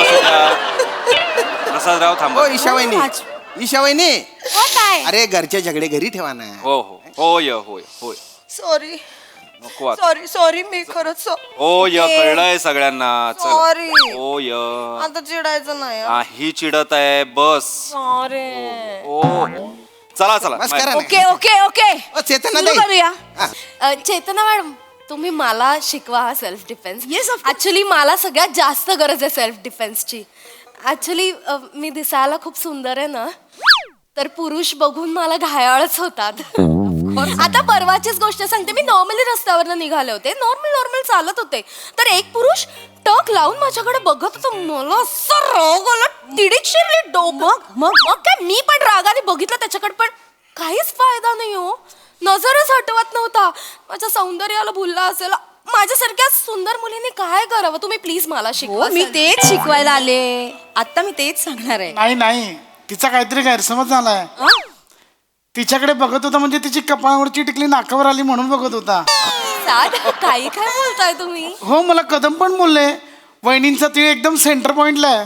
[SPEAKER 9] प्रसादराव थांबा.
[SPEAKER 6] हो ईशावहिनी ईशावहिनी
[SPEAKER 1] होत आहे
[SPEAKER 6] अरे घरचे झगडे घरी ठेवा ना.
[SPEAKER 9] हो होय
[SPEAKER 8] सॉरी
[SPEAKER 9] नको आता.
[SPEAKER 8] सॉरी मी खरंच
[SPEAKER 9] होय कळलंय सगळ्यांना. चल
[SPEAKER 8] Sorry.
[SPEAKER 9] होय
[SPEAKER 8] आता चिडायचं नाही.
[SPEAKER 9] ही चिडत आहे बस.
[SPEAKER 8] सॉरी
[SPEAKER 9] ओ चला
[SPEAKER 6] बस करा ना.
[SPEAKER 3] ओके ओके ओके
[SPEAKER 6] ओ, चेतना
[SPEAKER 3] सुरू
[SPEAKER 6] ताई.
[SPEAKER 3] करूया.
[SPEAKER 6] हा.
[SPEAKER 10] चेतना मॅडम तुम्ही मला शिकवा सेल्फ डिफेन्स. ऍक्च्युली मला सगळ्यात जास्त गरज आहे सेल्फ डिफेन्सची. ऍक्च्युली मी दिसायला खूप सुंदर आहे ना तर पुरुष बघून मला घायाळच होतात. आता परवाचीच गोष्ट सांगते. मी नॉर्मली रस्त्यावरनं निघाले होते नॉर्मल चालत होते तर एक पुरुष टक लावून माझ्याकडे बघत होता. मला असं राग आला तिडीक शिरली डोकं. मग काय मी पण रागाने बघितलं त्याच्याकडे पण काहीच फायदा नाही हो. नजरच हटवत नव्हता. माझ्या सौंदर्याला भुलला असेल. माझ्यासारख्या सुंदर मुलीने काय करावं तुम्ही प्लीज मला शिकवा.
[SPEAKER 3] मी तेच शिकवायला आले आता मी तेच सांगणार आहे.
[SPEAKER 11] नाही तिचा काहीतरी गैरसमज झालाय. तिच्याकडे बघत होता म्हणजे तिची कपाळावरची टिकली नाकावर आली म्हणून बघत होता.
[SPEAKER 10] काही काय बोलताय तुम्ही.
[SPEAKER 11] हो मला कदम पण बोलले वहिनींचा तीळ एकदम सेंटर पॉइंटला आहे.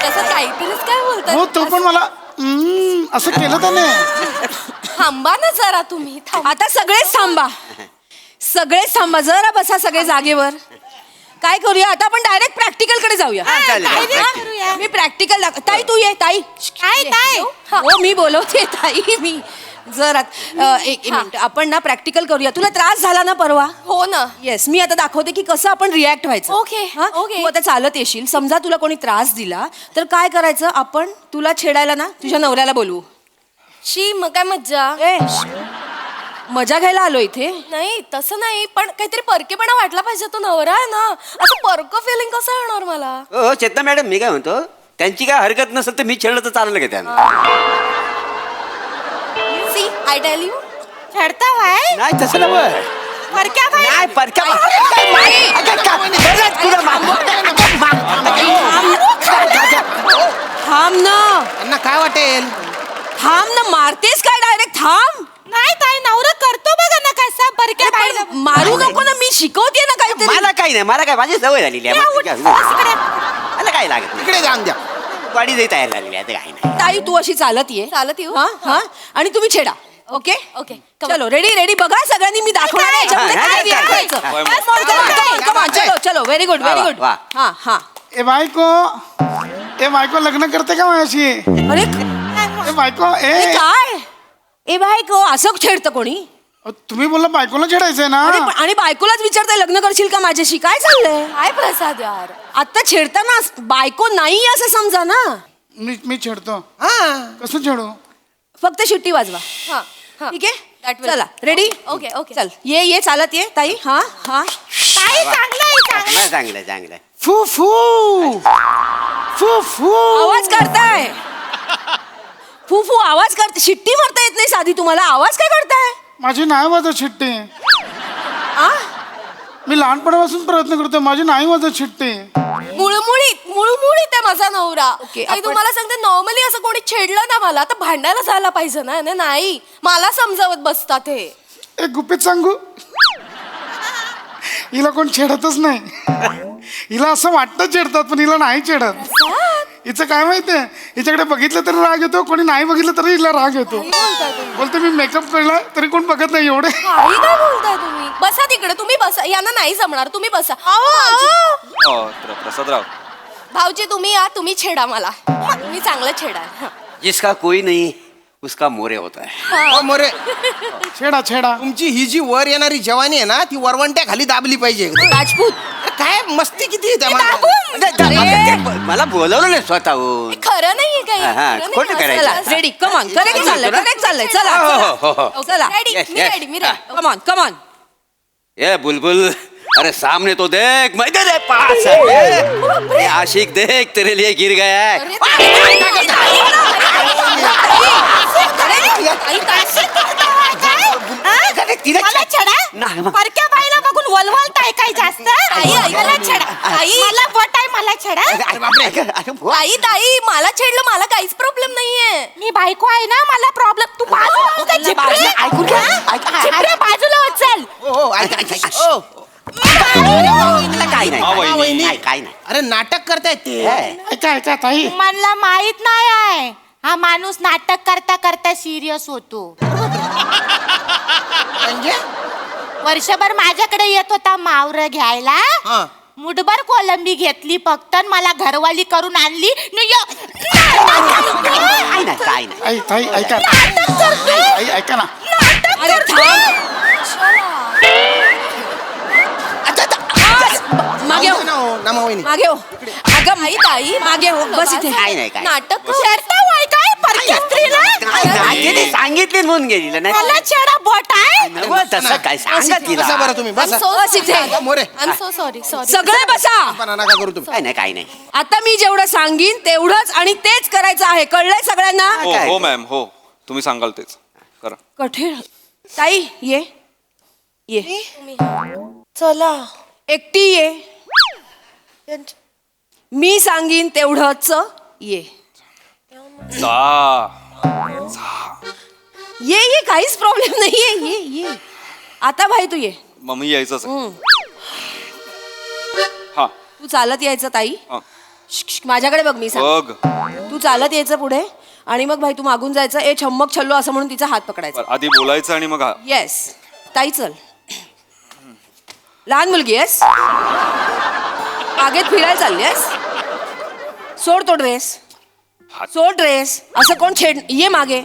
[SPEAKER 10] तसं काहीतरीच काय बोलताय.
[SPEAKER 11] हो तो पण मला असं केलं त्याने.
[SPEAKER 1] थांबा ना जरा तुम्ही
[SPEAKER 3] आता सगळेच थांबा, सगळेच थांबा, जरा बसा सगळे जागेवर. काय करूया आता आपण डायरेक्ट प्रॅक्टिकल कडे जाऊया.
[SPEAKER 8] चालेल.
[SPEAKER 3] मी प्रॅक्टिकल ताई तू ये ताई.
[SPEAKER 1] काय ताई?
[SPEAKER 3] हो मी बोलवते ताई. मी जर एक मिनिट आपण ना प्रॅक्टिकल करूया. तुला त्रास झाला ना परवा?
[SPEAKER 1] हो ना.
[SPEAKER 3] येस मी आता दाखवते की कसं आपण रिॲक्ट व्हायचं.
[SPEAKER 1] ओके,
[SPEAKER 3] हा?
[SPEAKER 1] ओके.
[SPEAKER 3] तू आता चालत येशील, समजा तुला कोणी त्रास दिला तर काय करायचं, आपण तुला छेडायला ना तुझ्या नवऱ्याला बोलवू.
[SPEAKER 1] शी मग काय मज्जा.
[SPEAKER 3] ए मजा घ्यायला आलो इथे.
[SPEAKER 1] नाही तसं नाही, पण काहीतरी परकेपणा वाटला पाहिजे. तो नवरा आहे ना, असं परक फिलिंग कसं येणार मला.
[SPEAKER 9] हो चेतना मॅडम, मी काय म्हणतो, त्यांची काय हरकत नसेल तर मी खेळलं तर चालेल का त्यांना?
[SPEAKER 1] सी आय टेल यू छेडता भाई
[SPEAKER 9] नाही तसं नव्हे.
[SPEAKER 1] परक्या भाई.
[SPEAKER 9] नाही परक्या
[SPEAKER 3] थांब ना,
[SPEAKER 6] त्यांना काय वाटेल?
[SPEAKER 3] थांब ना, मारतेस काय डायरेक्ट? थांब.
[SPEAKER 1] नाही ताई, नवरा करतो बघा ना कसा परक्या भाई.
[SPEAKER 3] मारू नको ना, मी शिकवते ना काहीतरी.
[SPEAKER 9] मला काही नाही, मला काय, माझी सवय झालेली आहे. मला काय लागत नाही.
[SPEAKER 6] इकडे जाऊन द्या.
[SPEAKER 9] गाडी जाई तयार झालेली आहे, काही नाही.
[SPEAKER 3] ताई तू अशी चालत ये.
[SPEAKER 1] चालत येऊ?
[SPEAKER 3] हा हा, आणि तुम्ही छेडा. Okay
[SPEAKER 1] okay.
[SPEAKER 3] चलो रेडी रेडी. बघा सगळ्यांनी मी दाखवणार आहे याच्यामध्ये
[SPEAKER 9] हा,
[SPEAKER 3] काय
[SPEAKER 9] हा,
[SPEAKER 3] react
[SPEAKER 9] हा,
[SPEAKER 3] व्हायचं.
[SPEAKER 9] हा, हा,
[SPEAKER 3] Come on, come on, come on, come on. चलो चलो, व्हेरी गुड व्हेरी
[SPEAKER 9] वा,
[SPEAKER 3] गुड.
[SPEAKER 9] वा.
[SPEAKER 3] हा हा.
[SPEAKER 11] ए बायको लग्न करते का माझ्याशी?
[SPEAKER 3] अरे
[SPEAKER 11] ए बायको
[SPEAKER 3] अरे काय ए बाय को असं छेडतं कोणी?
[SPEAKER 11] तुम्ही बोलला बायकोला छेडायचंय ना.
[SPEAKER 3] आणि बायकोलाच विचारताय लग्न करशील का माझ्याशी? काय चाललंय?
[SPEAKER 1] काय प्रसाद यार.
[SPEAKER 3] आता छेडताना बायको नाही असं समजा ना.
[SPEAKER 11] मी छेडतो.
[SPEAKER 6] हा
[SPEAKER 11] कसं छेडू?
[SPEAKER 3] फक्त शिट्टी वाजवा.
[SPEAKER 1] हा हा.
[SPEAKER 3] ठीक आहे
[SPEAKER 1] That will-
[SPEAKER 3] चला रेडी.
[SPEAKER 1] Okay, okay.
[SPEAKER 3] चल ये ये चालत ये ताई. हा हा.
[SPEAKER 1] ताई चांगलं आहे चांगलं.
[SPEAKER 9] चांगलं चांगलं.
[SPEAKER 11] फू फू फू फू.
[SPEAKER 3] आवाज काढताय. फू फू आवाज करते. शिट्टी मारता येत नाही साधी तुम्हाला. आवाज काय करताय?
[SPEAKER 11] माझी नाही वाजत शिट्टी.
[SPEAKER 3] आ
[SPEAKER 11] मी लहानपणापासून प्रयत्न करतोय, माझी नाही वाजत शिट्टी.
[SPEAKER 1] मुळमुळीत आहे माझा नवरा.
[SPEAKER 3] ओके,
[SPEAKER 1] ताई
[SPEAKER 3] आपण-
[SPEAKER 1] तुम्हाला सांगते, नॉर्मली असं कोणी छेडलं ना मला तर भांडायला जायला पाहिजे ना. नाही मला समजावत बसतात हे.
[SPEAKER 11] एक गुपित सांगू, हिला कोण छेडतच नाही. हिला असं वाटतं छेडतात पण हिला नाही छेडत. हिचं काय माहितीये, हिच्याकडे बघितलं तरी राग येतो, कोणी नाही बघितलं तरी हिला राग येतो.
[SPEAKER 1] बोलताय तुम्ही?
[SPEAKER 11] बोलते मी मेकअप केला तरी कोण बघत नाही एवढे.
[SPEAKER 1] काही काय बोलताय तुम्ही? बसा तिकडे, तुम्ही बसा. यांना नाही जमणार, तुम्ही बसा.
[SPEAKER 9] प्रसादराव,
[SPEAKER 1] भाऊजी तुम्ही या, तुम्ही छेडा मला. तुम्ही चांगलं छेडा. हा.
[SPEAKER 9] जिसका कोई नहीं उसका मोरे होता है.
[SPEAKER 6] हो मोरे,
[SPEAKER 11] छेडा छेडा.
[SPEAKER 6] तुमची ही जी वर येणारी जवानी आहे ना, ती वरवंट्या खाली दाबली पाहिजे.
[SPEAKER 3] राजपूत
[SPEAKER 6] काय मस्ती किती आहे त्या माणसाला.
[SPEAKER 9] मला बोलवलं नाही स्वतःहून.
[SPEAKER 1] खरं नाहीये काही.
[SPEAKER 9] हा,
[SPEAKER 1] खरं नाही
[SPEAKER 9] खोटं
[SPEAKER 1] असं.
[SPEAKER 9] करायचं.
[SPEAKER 1] चला,
[SPEAKER 3] रेडी कम ऑन. करेक्ट चाललंय करेक्ट चाललंय. चला
[SPEAKER 9] हो, हो, हो, हो.
[SPEAKER 3] चला
[SPEAKER 1] ready
[SPEAKER 9] Yes,
[SPEAKER 1] me
[SPEAKER 9] yes.
[SPEAKER 1] Ready me ready.
[SPEAKER 3] Come on come on.
[SPEAKER 9] ये बुलबुल, अरे सामने तो देख, मैं तेरे पास है. ये आशिक देख, तेरे लिए गिर गया है.
[SPEAKER 1] मला छेडा.
[SPEAKER 9] नाही, मग.
[SPEAKER 1] परक्या बाईला बघून वलवलताय काय जास्त. आई मला छेडा. आई मला वट आहे, मला छेडा.
[SPEAKER 9] अरे बापरे, अरे बुवा.
[SPEAKER 1] आई ताई मला छेडलं, मला काहीच प्रॉब्लेम नाहीये. मी बायको आहे ना, मला प्रॉब्लेम. तू बाजूला चल.
[SPEAKER 6] हो, ऐक, ऐक, ऐक. ओ,
[SPEAKER 9] काही नाही, काही नाही.
[SPEAKER 6] अरे नाटक करतायत ते.
[SPEAKER 11] ऐका ऐका ताई,
[SPEAKER 1] मला माहित नाही आहे, हा माणूस नाटक करता करता सिरियस होतो.
[SPEAKER 6] म्हणजे
[SPEAKER 1] वर्षभर माझ्याकडे येत होता मावरं घ्यायला.
[SPEAKER 6] हा.
[SPEAKER 1] मुठभर कोलंबी घेतली फक्त, आणि मला घरवाली करून आणली.
[SPEAKER 9] काही नाही, काही नाही.
[SPEAKER 11] आई ताई ऐका. आई ऐका ना.
[SPEAKER 3] अरे थांब. मागे हो
[SPEAKER 6] नमावणी.
[SPEAKER 3] मागे हो. अगं आई ताई मागे हो. बस इथे.
[SPEAKER 9] काही नाही, काही नाही.
[SPEAKER 1] नाटक काय परक्या स्त्रीला.
[SPEAKER 9] नाही, ते सांगितले म्हणून गेलेलं नाही.
[SPEAKER 1] मला छेडा बोट आहे.
[SPEAKER 9] नको, तसं काय सांगा तिला.
[SPEAKER 6] बसा बरं तुम्ही बसा.
[SPEAKER 3] बस इथे.
[SPEAKER 6] मोरे
[SPEAKER 1] सॉरी
[SPEAKER 3] सगळे बसा.
[SPEAKER 6] पण नका करू तुम्ही.
[SPEAKER 9] काही नाही, काही नाही.
[SPEAKER 3] आता मी जेवढं सांगीन तेवढंच आणि तेच करायचं आहे. कळलंय सगळ्यांना?
[SPEAKER 9] हो, हो,
[SPEAKER 12] मॅम हो, तुम्ही सांगाल तेच करा.
[SPEAKER 3] कठीण. ताई ये ये.
[SPEAKER 1] चला.
[SPEAKER 3] एकटी ये. मी सांगीन तेवढंच ये. ये ये काहीच प्रॉब्लेम नाहीये. ये ये आता भाई तू ये.
[SPEAKER 12] मम्मी यायचंच आहे. हा
[SPEAKER 3] तू चालत यायचं ताई.
[SPEAKER 12] हा.
[SPEAKER 3] माझ्याकडे बघ मी सांग.
[SPEAKER 12] बघ.
[SPEAKER 3] तू चालत यायचं पुढे
[SPEAKER 13] आणि मग भाई तू मागून जायचं ए छम्मक छल्लो असं म्हणून तिचा हात पकडायचा.
[SPEAKER 12] बरं, आधी बोलायचं आणि मग
[SPEAKER 13] येस ताई चल. लहान मुलगी आहेस, बागेत फिरायला चालली आहेस, सोड तो ड्रेस, सोड ड्रेस. असं कोण छेड, ये मागे.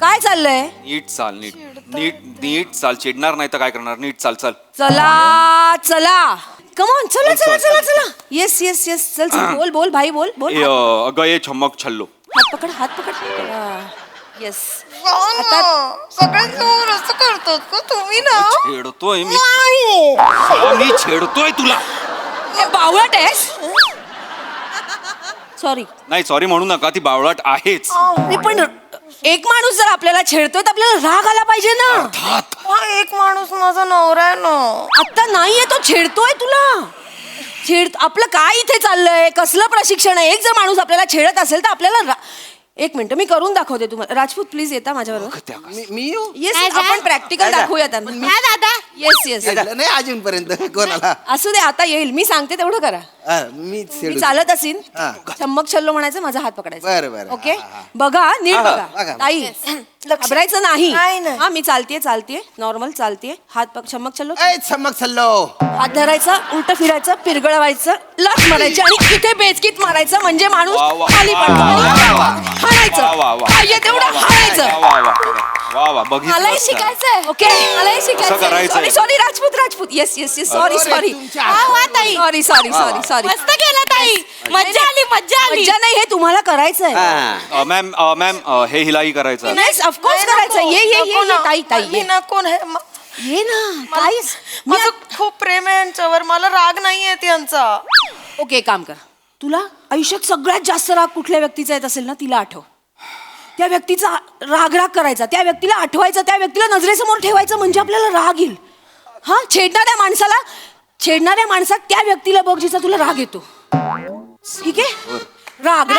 [SPEAKER 13] काय चाललंय?
[SPEAKER 12] नीट चाल, नीट चाल. चिडणार नाही तर काय करणार? नीट चाल.
[SPEAKER 13] चला चला कमॉन चला चला चला चला. येस येस येस चल चल बोल बोल भाई बोल बोल.
[SPEAKER 12] अगं ये छम्मक छल्लो.
[SPEAKER 13] हात पकड हात पकड. येस आता
[SPEAKER 1] सगळ्यांसमोर असं करतात का तुम्ही ना?
[SPEAKER 12] छेडतोय मी छेडतोय तुला.
[SPEAKER 13] बावळट आहेस. सॉरी.
[SPEAKER 12] नाही सॉरी म्हणू नका, ती बावळाट आहेच.
[SPEAKER 13] पण एक माणूस जर आपल्याला छेडतोय तर आपल्याला राग आला पाहिजे ना.
[SPEAKER 1] हा एक माणूस माझा नवरा आहे ना.
[SPEAKER 13] आता नाहीये तो छेडतोय तुला. आपलं काय इथे चाललंय, कसलं प्रशिक्षण आहे? एक जर माणूस आपल्याला छेडत असेल तर आपल्याला एक मिनिट मी करून दाखवते तुम्हाला. राजपूत प्लीज येता माझ्याबरोबर.
[SPEAKER 6] मी येऊ?
[SPEAKER 13] येस आपण प्रॅक्टिकल दाखवूया त्यांना. दादा येस येस
[SPEAKER 6] नाही अजूनपर्यंत कोणाला.
[SPEAKER 13] असू दे आता येईल. मी सांगते तेवढं करा.
[SPEAKER 6] मी
[SPEAKER 13] मी चालत असेल चम्मक छल्लो म्हणायचं, माझा हात पकडायचा.
[SPEAKER 6] बरं बरं.
[SPEAKER 13] ओके बघा नीट बघा
[SPEAKER 6] बघा.
[SPEAKER 13] ताई घाबरायचं नाही.
[SPEAKER 1] नाही, नाही.
[SPEAKER 13] हा मी चालतीये नॉर्मल चालतीये. हात पक चम्मक छल्लो
[SPEAKER 6] ए छम्मक छल्लो.
[SPEAKER 13] हात धरायचा, उलट फिरायचं, पिरगळवायचं, लाथ मारायची आणि इथे बेचकीत मारायचं म्हणजे माणूस खाली पडतो. हाणायचं पाहिजे तेवढं हाणायचं.
[SPEAKER 12] वा बघितलं
[SPEAKER 1] मलाही शिकायचंय.
[SPEAKER 13] ओके मलाही
[SPEAKER 12] असं
[SPEAKER 13] शिकायचं.
[SPEAKER 12] करायचंय.
[SPEAKER 13] Sorry sorry Rajput yes yes yes sorry sorry
[SPEAKER 1] ताई
[SPEAKER 13] सॉरी सॉरी सॉरी सॉरी.
[SPEAKER 1] मस्त केलं ताई. मज्जा आली
[SPEAKER 13] मज्जा नाही, हे तुम्हाला करायचंय.
[SPEAKER 12] मॅम हे हिलाही करायचं.
[SPEAKER 13] येस ऑफकोर्स करायचं. ये ताई ताई ये.
[SPEAKER 1] कोण आहे
[SPEAKER 13] ये ना काय
[SPEAKER 1] माझं खूप प्रेम आहे यांच्यावर. मला राग नाहीये यांचा.
[SPEAKER 13] ओके काम कर. तुला आयुष्यात सगळ्यात जास्त राग कुठल्या व्यक्तीचा येत असेल ना तिला आठव. त्या व्यक्तीचा राग करायचा, त्या व्यक्तीला आठवायचं, त्या व्यक्तीला नजरेसमोर ठेवायचं म्हणजे आपल्याला राग येईल. हा छेडणाऱ्या माणसात त्या व्यक्तीला बघ जिचा तुला राग येतो. ठीक आहे. राग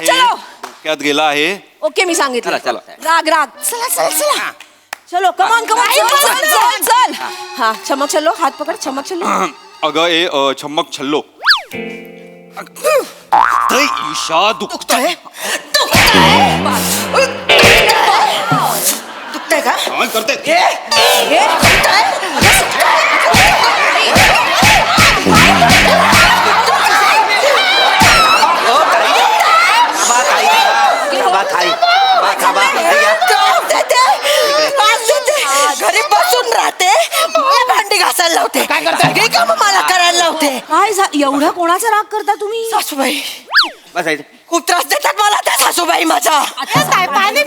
[SPEAKER 13] चलो
[SPEAKER 12] डोक्यात गेला आहे.
[SPEAKER 13] ओके मी सांगितलं.
[SPEAKER 9] चला.
[SPEAKER 13] राग चला चला चला चलो कमॉन चल. हा चमक छल्लो हात पकड. चमक छल्लो
[SPEAKER 12] अगं ए छम्मक छल्लो. ईशा दुखतंय.
[SPEAKER 1] दुखतंय का?
[SPEAKER 12] करते
[SPEAKER 1] घरी बसून राहते, मला भांडी घासायला लावते, सगळी कामं मला करायला लावते.
[SPEAKER 13] काय एवढा कोणाचा राग करता तुम्ही?
[SPEAKER 1] सासूबाई खूप त्रास देतात मला त्या सासूबाई माझा. काय पाणी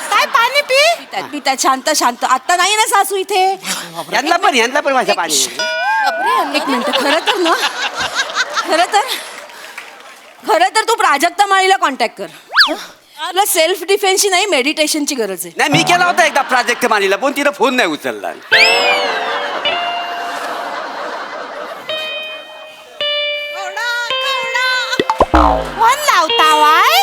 [SPEAKER 1] काय पाणी
[SPEAKER 13] पिता शांत शांत. आता नाही ना सासू इथे.
[SPEAKER 4] यांना पण माझ्या पाणी.
[SPEAKER 13] एक मिनिट. खरं तर तू प्राजक्ता माळीला कॉन्टॅक्ट कर. तुला सेल्फ डिफेन्सची नाही मेडिटेशनची गरज आहे.
[SPEAKER 4] नाही मी केला होता एकदा प्राजक्त मानीला, पण तिनं फोन नाही उचलला.
[SPEAKER 1] फोन लावता वाय?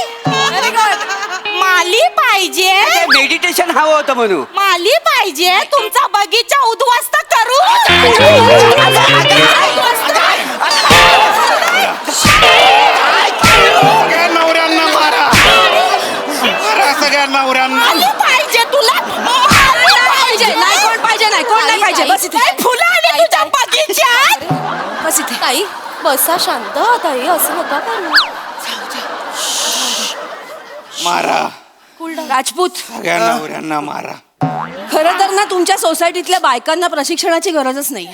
[SPEAKER 1] माली पाहिजे,
[SPEAKER 4] मेडिटेशन हवं होतं म्हणून.
[SPEAKER 1] माली पाहिजे. तुमचा बगीचा उद्ध्वस्त करू.
[SPEAKER 11] नवऱ्यांना मारा. सगळ्या नवऱ्यांना
[SPEAKER 1] माली पाहिजे तुला.
[SPEAKER 13] कोण नाही पाहिजे. बस इथे.
[SPEAKER 1] फुलं आली तुझ्या बगीच्यात.
[SPEAKER 13] बस इथे.
[SPEAKER 10] ताई बसा शांत. ताई असं नका करू.
[SPEAKER 11] मारा.
[SPEAKER 13] राजपूत
[SPEAKER 11] सगळ्या नवऱ्यांना मारा.
[SPEAKER 13] खरं तर ना तुमच्या सोसायटीतल्या बायकांना प्रशिक्षणाची गरजच नाही.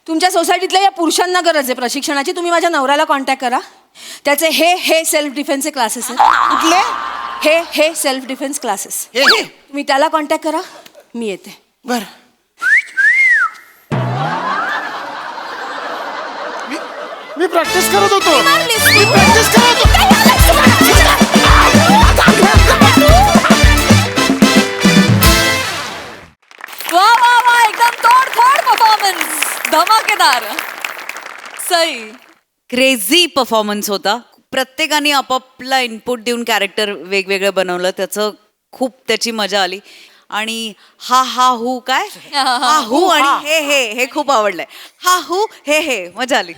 [SPEAKER 13] तुमच्या सोसायटीतल्या या पुरुषांना गरज आहे प्रशिक्षणाची. तुम्ही माझ्या नवऱ्याला कॉन्टॅक्ट करा. त्याचे हे सेल्फ डिफेन्सचे क्लासेस आहेत.
[SPEAKER 6] कुठले?
[SPEAKER 13] हे सेल्फ डिफेन्स क्लासेस.
[SPEAKER 6] हे
[SPEAKER 13] तुम्ही त्याला कॉन्टॅक्ट करा. मी येते.
[SPEAKER 6] बर.
[SPEAKER 11] मी प्रॅक्टिस करत होतो.
[SPEAKER 1] वा वा वा एकदम तोडफोड परफॉर्मन्स. धमाकेदार. सई
[SPEAKER 8] क्रेझी परफॉर्मन्स होता. प्रत्येकाने आपापला इनपुट देऊन कॅरेक्टर वेगवेगळं बनवलं. त्याची मजा आली. आणि हा हा हू काय हा हू आणि हे हे हे खूप आवडलंय. हा हू हे हे मजा आली.